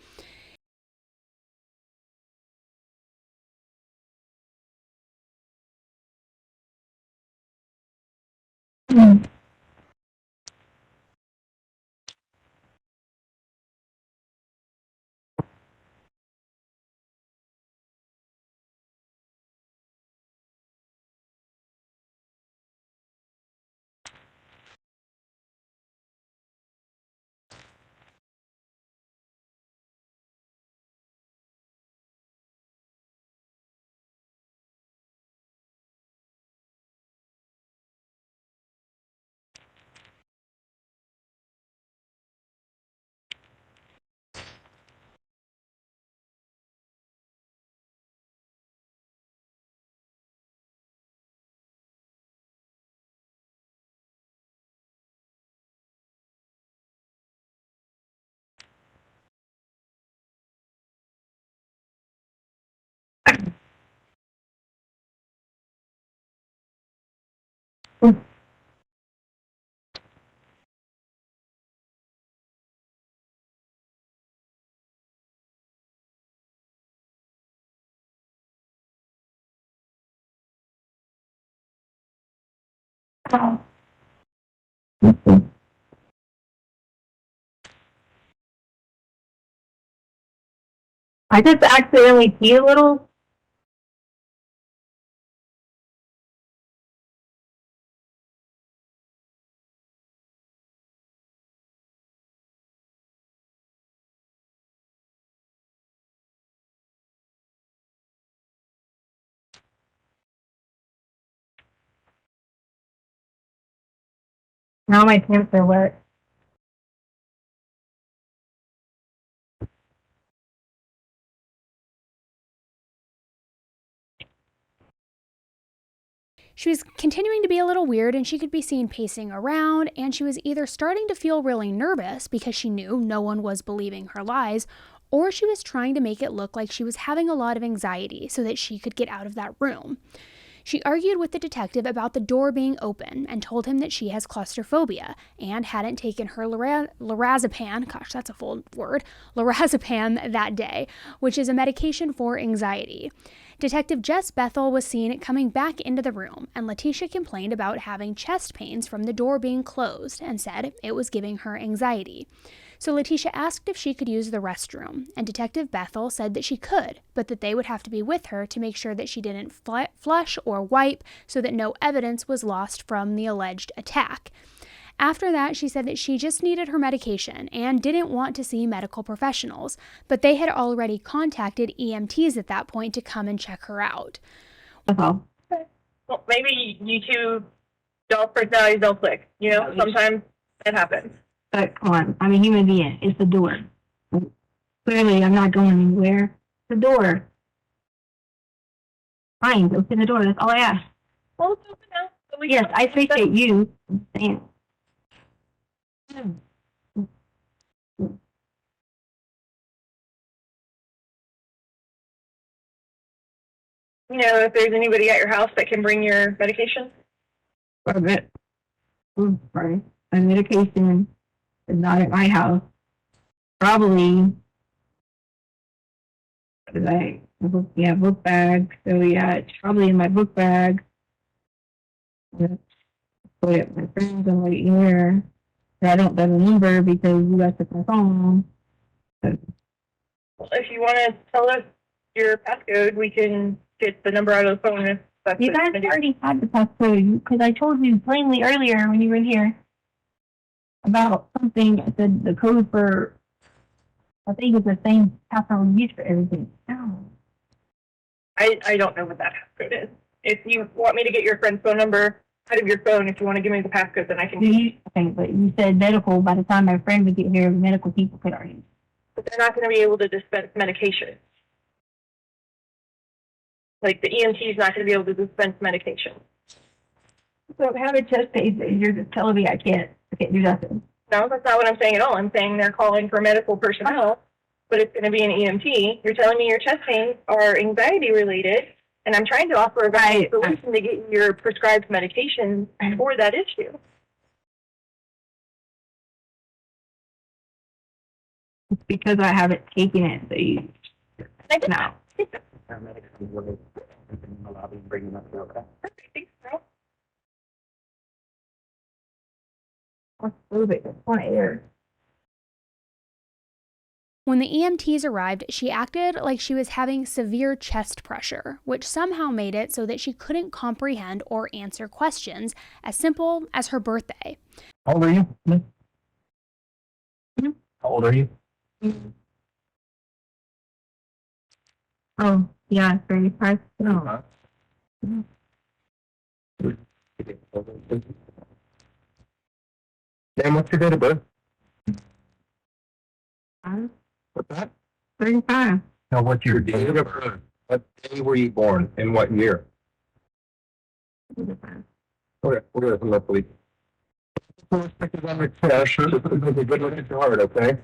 I just accidentally pee a little. Now my pants are wet. She was continuing to be a little weird, and she could be seen pacing around, and she was either starting to feel really nervous because she knew no one was believing her lies, or she was trying to make it look like she was having a lot of anxiety so that she could get out of that room. She argued with the detective about the door being open and told him that she has claustrophobia and hadn't taken her lorazepam, gosh, that's a full word, lorazepam that day, which is a medication for anxiety. Detective Jess Bethel was seen coming back into the room, and Letecia complained about having chest pains from the door being closed and said it was giving her anxiety. So Letecia asked if she could use the restroom, and Detective Bethel said that she could, but that they would have to be with her to make sure that she didn't flush or wipe so that no evidence was lost from the alleged attack. After that, she said that she just needed her medication and didn't want to see medical professionals, but they had already contacted EMTs at that point to come and check her out. Well, maybe you two don't personalities don't click. You know, sometimes it happens. But come on, I'm a human being. It's the door. Clearly, I'm not going anywhere. The door. Fine, open the door. That's all I ask. Well, it's open now. So Yes, I appreciate you saying. You know, if there's anybody at your house that can bring your medication. My medication is not at my house. Probably. Book bag. So yeah, it's probably in my book bag. Put it my friends on right here. I don't have a number because you guys took my phone. Well, if you want to tell us your passcode, we can get the number out of the phone. If that's You guys already had the passcode because I told you plainly earlier when you were here about something. I said the code for, I think it's the same password we use for everything. Oh. I don't know what that passcode is. If you want me to get your friend's phone number out of your phone, if you want to give me the passcode, then I can. Okay, but you said medical. By the time my friend would get here, medical people could already. But they're not going to be able to dispense medication. Like the EMT is not going to be able to dispense medication. So if I have a chest pain, you're just telling me I can't do nothing. No, that's not what I'm saying at all. I'm saying they're calling for medical personnel, but it's going to be an EMT. You're telling me your chest pains are anxiety related, and I'm trying to offer a valid solution to get your prescribed medication for that issue. It's because I haven't taken it, so you no. Let's move it. It's one air. When the EMTs arrived, she acted like she was having severe chest pressure, which somehow made it so that she couldn't comprehend or answer questions as simple as her birthday. How old are you? How old are you? Oh, yeah, 35. No. Dan, what's your date of birth? What's that? 35. No, what's your date of birth? What day were you born? In what year? Okay, we're gonna come up with. First, stickers on the chest. Good look at your heart, okay?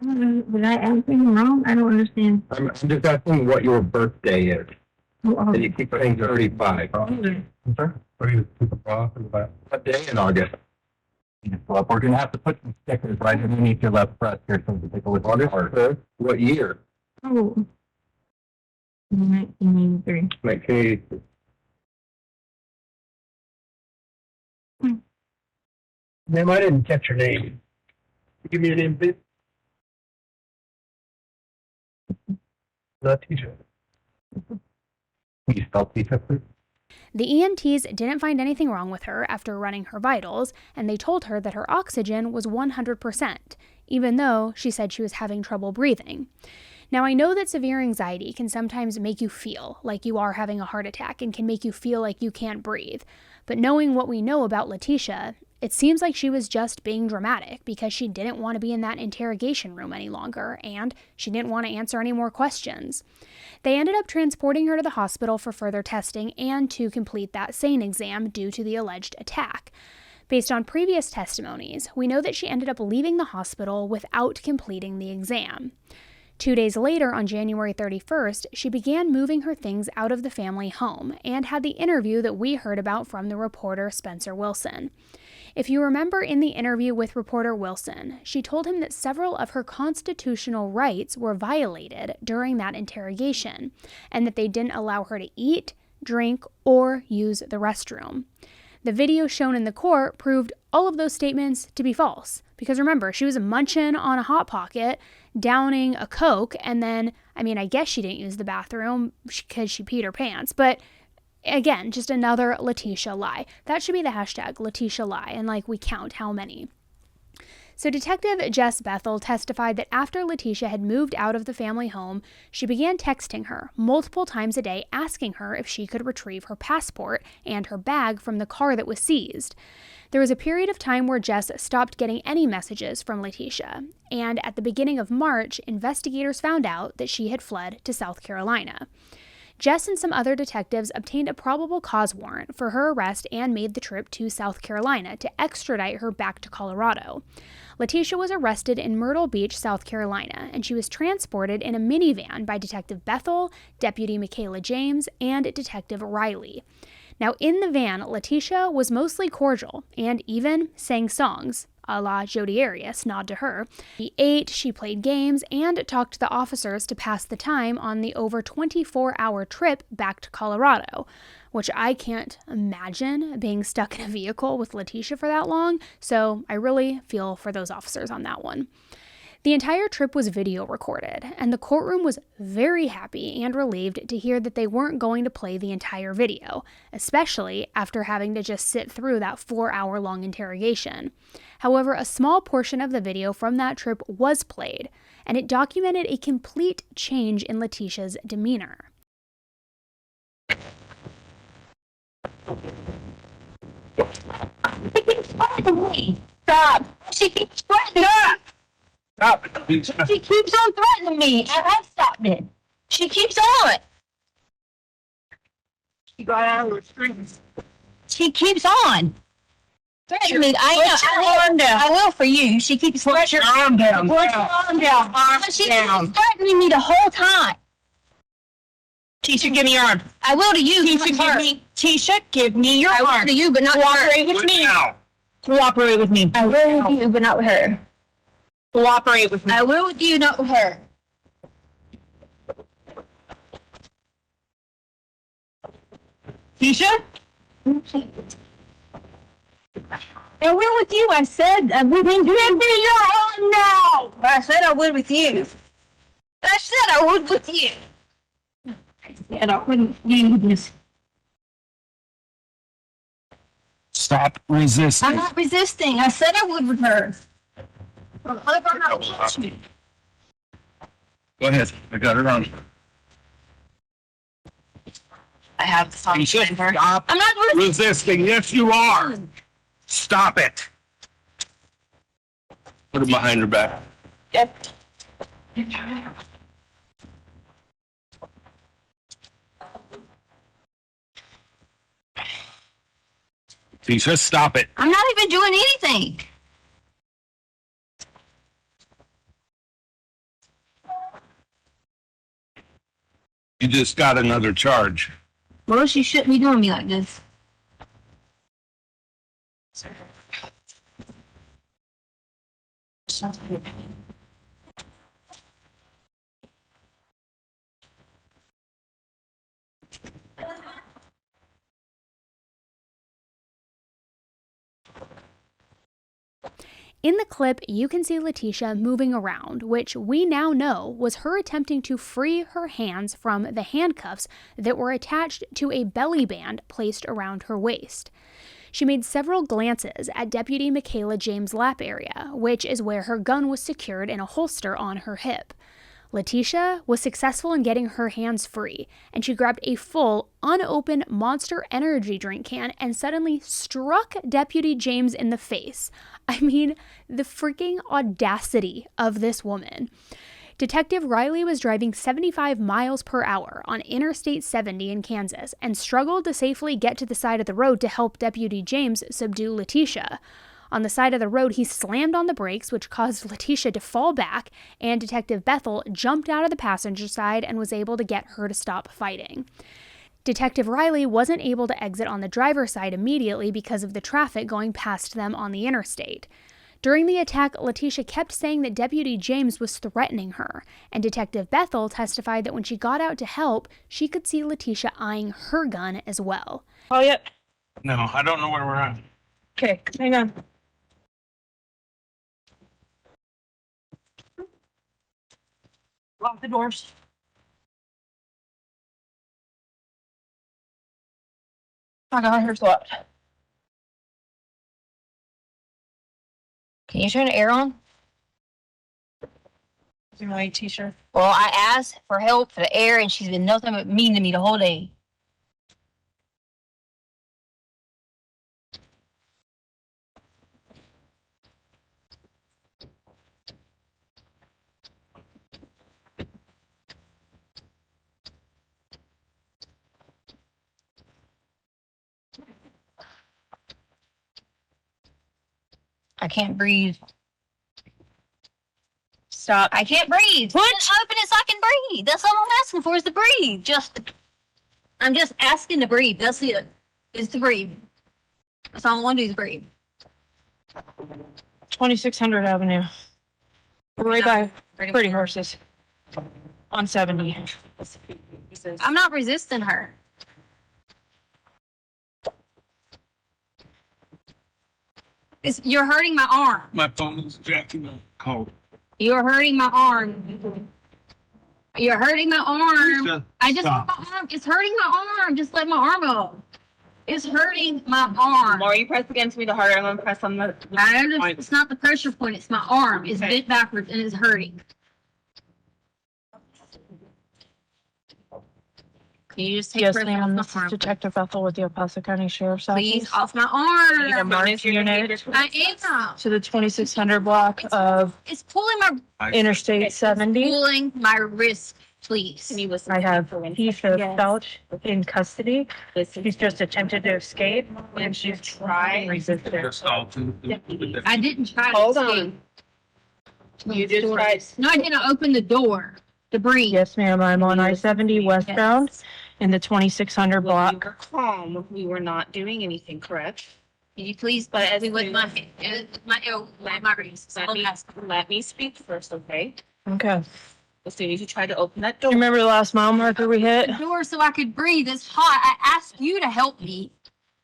Did I ask anything wrong? I don't understand. I'm just asking what your birthday is. And you keep saying 35. Sir? What are you super proud about? What day in August? Well, we're gonna have to put some stickers right underneath your left breast here so we can take a look at your heart. What year? Oh. 1983. 1983. Ma'am, I didn't catch your name. Give me your name, please. Letecia. Can you spell Letecia, please? The EMTs didn't find anything wrong with her after running her vitals, and they told her that her oxygen was 100%, even though she said she was having trouble breathing. Now, I know that severe anxiety can sometimes make you feel like you are having a heart attack and can make you feel like you can't breathe, but knowing what we know about Letecia, It seems like she was just being dramatic because she didn't want to be in that interrogation room any longer, and she didn't want to answer any more questions. They ended up transporting her to the hospital for further testing and to complete that SANE exam due to the alleged attack. Based on previous testimonies, we know that she ended up leaving the hospital without completing the exam. 2 days later, on January 31st, she began moving her things out of the family home and had the interview that we heard about from the reporter Spencer Wilson. If you remember in the interview with reporter Wilson, she told him that several of her constitutional rights were violated during that interrogation, and that they didn't allow her to eat, drink, or use the restroom. The video shown in the court proved all of those statements to be false, because remember, she was munching on a Hot Pocket, downing a Coke, and then, I guess she didn't use the bathroom because she peed her pants, but again, just another Letecia lie. That should be the hashtag, Letecia lie, and we count how many. So Detective Jess Bethel testified that after Letecia had moved out of the family home, she began texting her multiple times a day asking her if she could retrieve her passport and her bag from the car that was seized. There was a period of time where Jess stopped getting any messages from Letecia, and at the beginning of March, investigators found out that she had fled to South Carolina. Jess and some other detectives obtained a probable cause warrant for her arrest and made the trip to South Carolina to extradite her back to Colorado. Letecia was arrested in Myrtle Beach, South Carolina, and she was transported in a minivan by Detective Bethel, Deputy Michaela James, and Detective Riley. Now, in the van, Letecia was mostly cordial and even sang songs, a la Jodi Arias, nod to her. She ate, she played games, and talked to the officers to pass the time on the over 24-hour trip back to Colorado, which I can't imagine being stuck in a vehicle with Letecia for that long, so I really feel for those officers on that one. The entire trip was video recorded, and the courtroom was very happy and relieved to hear that they weren't going to play the entire video, especially after having to just sit through that 4-hour-long interrogation. However, a small portion of the video from that trip was played, and it documented a complete change in Letecia's demeanor. Stop! She keeps threatening me. Stop. She keeps on threatening me. I have stopped it. She keeps on. She got out of the streets. She keeps on. Threatening me. I will for you. She keeps Put your arm down. Put your arm down. She keeps threatening me the whole time. Tisha, give me your arm. I will to you. Tisha, give me your arm. I will to you, but not to her. Cooperate with me. Now. Cooperate with me. I will with you, but not with her. Cooperate with me. I will with you, not with her. Tisha? I will with you. I said I would with you. Give me your arm now. I said I would with you. I said I would with you. And I wouldn't do this. Stop resisting. I'm not resisting. I said I would with her. Well, I'm not with you. Go ahead. I got her on. I have the song. Stop I'm not resisting. Yes, you are. Stop it. Put her behind her back. Yep. Tisha, stop it. I'm not even doing anything. You just got another charge. Well, she shouldn't be doing me like this. In the clip, you can see Letecia moving around, which we now know was her attempting to free her hands from the handcuffs that were attached to a belly band placed around her waist. She made several glances at Deputy Michaela James' lap area, which is where her gun was secured in a holster on her hip. Letecia was successful in getting her hands free, and she grabbed a full, unopened Monster energy drink can and suddenly struck Deputy James in the face. I mean, the freaking audacity of this woman. Detective Riley was driving 75 miles per hour on Interstate 70 in Kansas and struggled to safely get to the side of the road to help Deputy James subdue Letecia. On the side of the road, he slammed on the brakes, which caused Letecia to fall back, and Detective Bethel jumped out of the passenger side and was able to get her to stop fighting. Detective Riley wasn't able to exit on the driver's side immediately because of the traffic going past them on the interstate. During the attack, Letecia kept saying that Deputy James was threatening her, and Detective Bethel testified that when she got out to help, she could see Letecia eyeing her gun as well. Oh, yep. No, I don't know where we're at. Okay, hang on. Lock the doors. I got here's what. Can you turn the air on? Is it my t-shirt? Well, I asked for help for the air, and she's been nothing but mean to me the whole day. I can't breathe. Stop. I can't breathe. Just open it so I can breathe. That's all I'm asking for is to breathe. I'm just asking to breathe. That's it. Is to breathe. That's all I want to do is breathe. 2600 Avenue. Right by Pretty Horses. On 70. I'm not resisting her. You're hurting my arm. My phone is jacking up cold. You're hurting my arm. You're hurting my arm. I just want my arm. It's hurting my arm. Just let my arm go. It's hurting my arm. The more you press against me, the harder I'm going to press on the I understand. It's not the pressure point. It's my arm. It's bent backwards and it's hurting. Can you just take pressure off my This is arm? Detective Bethel with the El Paso County Sheriff's Office. Please, off my arm. Need a bonus unit I am. to the 2600 block of It's pulling my. Interstate 70. Pulling my wrist, please. I have Letecia Stauch in custody. She's just attempted to escape and she's trying resisted. I didn't try to Hold escape. on. You just tried. No, I didn't open the door to breathe. Yes, ma'am. I'm on I-70 westbound in the 2600 block. Calm. We were not doing anything, correct? Can you please put me with my wrist? Let me speak first, okay? Okay. As soon as you try to open that Do door. you remember the last mile marker we hit? The door so I could breathe. It's hot. I asked you to help me,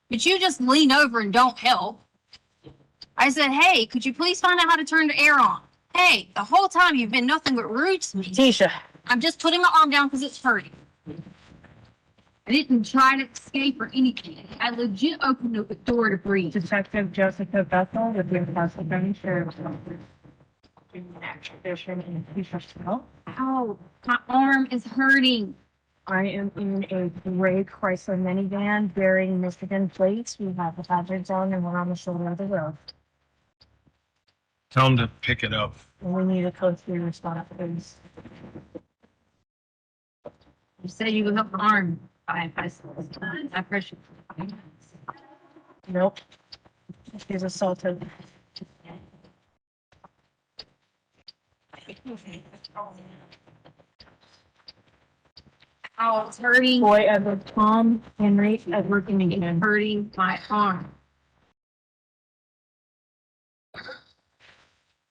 but you just lean over and don't help. I said, hey, could you please find out how to turn the air on? Hey, the whole time you've been nothing but rude to me. Letecia. I'm just putting my arm down because it's hurting. I didn't try to escape or anything. I legit opened the door to breathe. Detective Jessica Bethel with the El Paso County Sheriff's Office. Ow, my arm is hurting. I am in a gray Chrysler minivan bearing Michigan plates. We have the hazard zone and we're on the shoulder of the road. Tell them to pick it up. And we need a code 3 response, please. You said you would help my arm. I pressure. Nope. She's assaulted. Oh, it's hurting. Boy Edward Tom Henry Edward Mingan. Hurting my arm.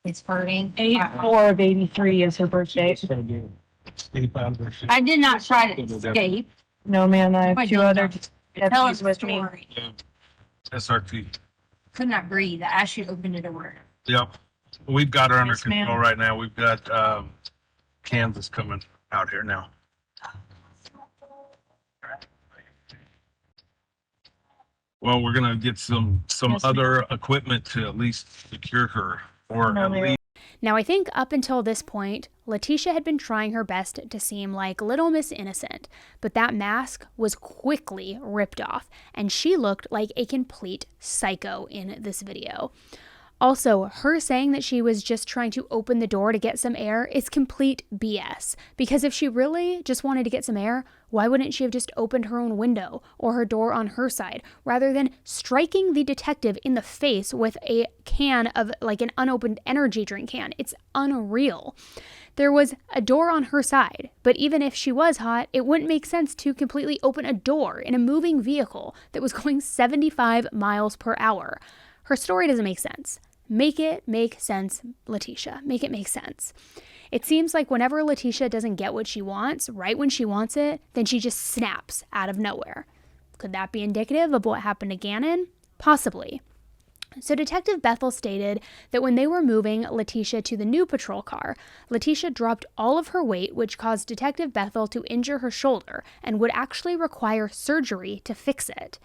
It's hurting. 8/4 of 83 is her birthday. I did not try to escape. No, man, I I have did two other not. Tell us deputies the with me. story. SRT. Could not breathe. I asked you to open the door. Yep. We've got her under Yes, ma'am. control right now. We've got Kansas coming out here now. Well, we're gonna get some Yes, other equipment to at least secure her or No, at ma'am. least. Now, I think up until this point, Letecia had been trying her best to seem like Little Miss Innocent, but that mask was quickly ripped off, and she looked like a complete psycho in this video. Also, her saying that she was just trying to open the door to get some air is complete BS, because if she really just wanted to get some air, why wouldn't she have just opened her own window or her door on her side, rather than striking the detective in the face with a can of like an unopened energy drink can? It's unreal. There was a door on her side, but even if she was hot, it wouldn't make sense to completely open a door in a moving vehicle that was going 75 miles per hour. Her story doesn't make sense. Make it make sense, Letecia. Make it make sense. It seems like whenever Letecia doesn't get what she wants, right when she wants it, then she just snaps out of nowhere. Could that be indicative of what happened to Gannon? Possibly. So Detective Bethel stated that when they were moving Letecia to the new patrol car, Letecia dropped all of her weight, which caused Detective Bethel to injure her shoulder and would actually require surgery to fix it.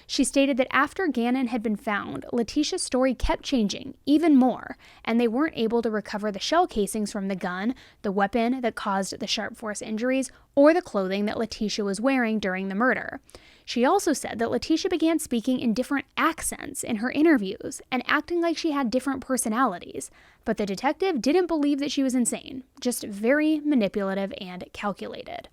She stated that after Gannon had been found, Letecia's story kept changing even more, and they weren't able to recover the shell casings from the gun, the weapon that caused the sharp force injuries, or the clothing that Letecia was wearing during the murder. She also said that Letecia began speaking in different accents in her interviews and acting like she had different personalities, but the detective didn't believe that she was insane, just very manipulative and calculated.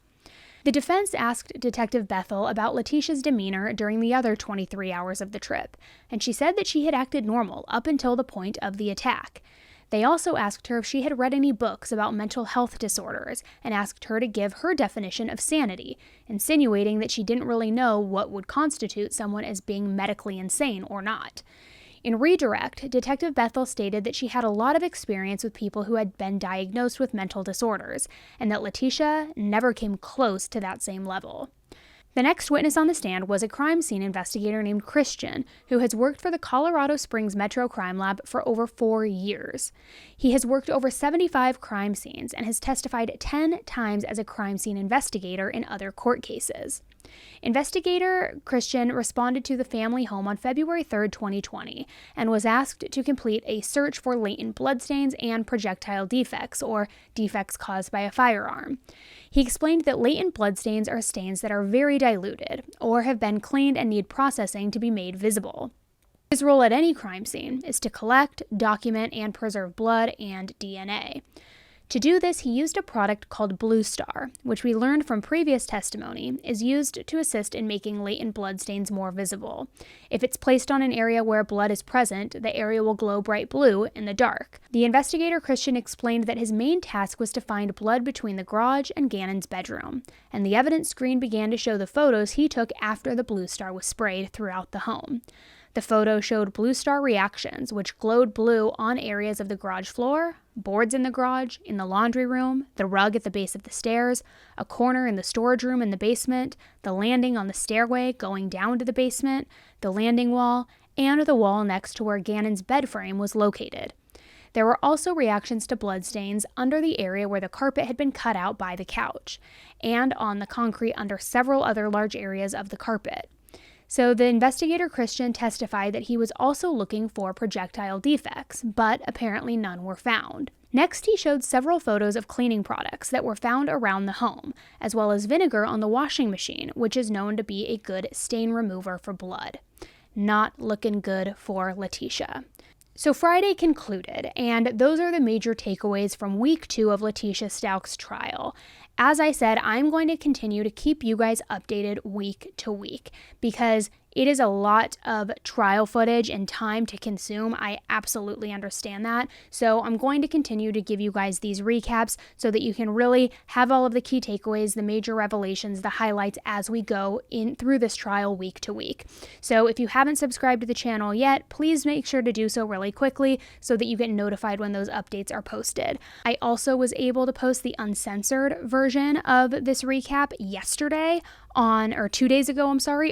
The defense asked Detective Bethel about Letecia's demeanor during the other 23 hours of the trip, and she said that she had acted normal up until the point of the attack. They also asked her if she had read any books about mental health disorders and asked her to give her definition of sanity, insinuating that she didn't really know what would constitute someone as being medically insane or not. In redirect, Detective Bethel stated that she had a lot of experience with people who had been diagnosed with mental disorders, and that Letecia never came close to that same level. The next witness on the stand was a crime scene investigator named Christian, who has worked for the Colorado Springs Metro Crime Lab for over 4 years. He has worked over 75 crime scenes and has testified 10 times as a crime scene investigator in other court cases. Investigator Christian responded to the family home on February 3, 2020, and was asked to complete a search for latent bloodstains and projectile defects, or defects caused by a firearm. He explained that latent bloodstains are stains that are very diluted, or have been cleaned and need processing to be made visible. His role at any crime scene is to collect, document, and preserve blood and DNA. To do this, he used a product called Blue Star, which we learned from previous testimony is used to assist in making latent bloodstains more visible. If it's placed on an area where blood is present, the area will glow bright blue in the dark. The investigator Christian explained that his main task was to find blood between the garage and Gannon's bedroom, and the evidence screen began to show the photos he took after the Blue Star was sprayed throughout the home. The photo showed Blue Star reactions, which glowed blue on areas of the garage floor, boards in the garage, in the laundry room, the rug at the base of the stairs, a corner in the storage room in the basement, the landing on the stairway going down to the basement, the landing wall, and the wall next to where Gannon's bed frame was located. There were also reactions to bloodstains under the area where the carpet had been cut out by the couch, and on the concrete under several other large areas of the carpet. So the investigator Christian testified that he was also looking for projectile defects, but apparently none were found. Next, he showed several photos of cleaning products that were found around the home, as well as vinegar on the washing machine, which is known to be a good stain remover for blood. Not looking good for Letecia. So Friday concluded, and those are the major takeaways from week 2 of Letecia Stauch's trial. As I said, I'm going to continue to keep you guys updated week to week because it is a lot of trial footage and time to consume. I absolutely understand that. So I'm going to continue to give you guys these recaps so that you can really have all of the key takeaways, the major revelations, the highlights as we go in through this trial week to week. So if you haven't subscribed to the channel yet, please make sure to do so really quickly so that you get notified when those updates are posted. I also was able to post the uncensored version of this recap yesterday or 2 days ago,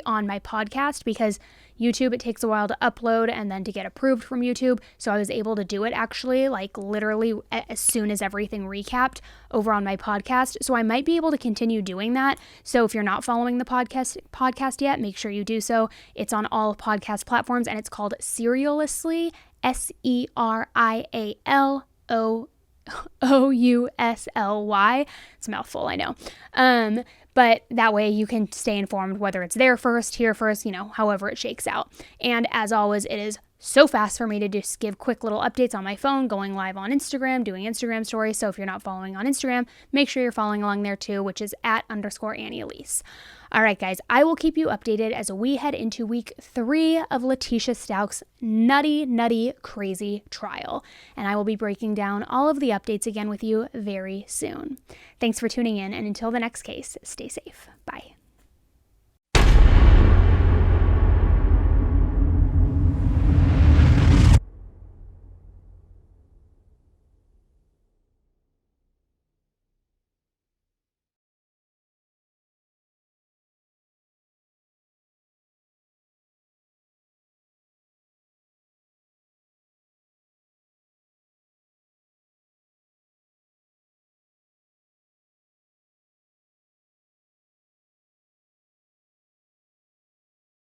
on my podcast, because YouTube, it takes a while to upload and then to get approved from YouTube. So I was able to do it actually, like literally as soon as everything recapped over on my podcast. So I might be able to continue doing that. So if you're not following the podcast yet, make sure you do so. It's on all podcast platforms and it's called Serialously, Serial Ously. It's a mouthful, I know. But that way you can stay informed whether it's there first, here first, however it shakes out. And as always, it is so fast for me to just give quick little updates on my phone, going live on Instagram, doing Instagram stories. So if you're not following on Instagram, make sure you're following along there too, which is @_Annie Elise. All right, guys, I will keep you updated as we head into week 3 of Letecia Stauch's nutty, crazy trial. And I will be breaking down all of the updates again with you very soon. Thanks for tuning in, and until the next case, stay safe. Bye.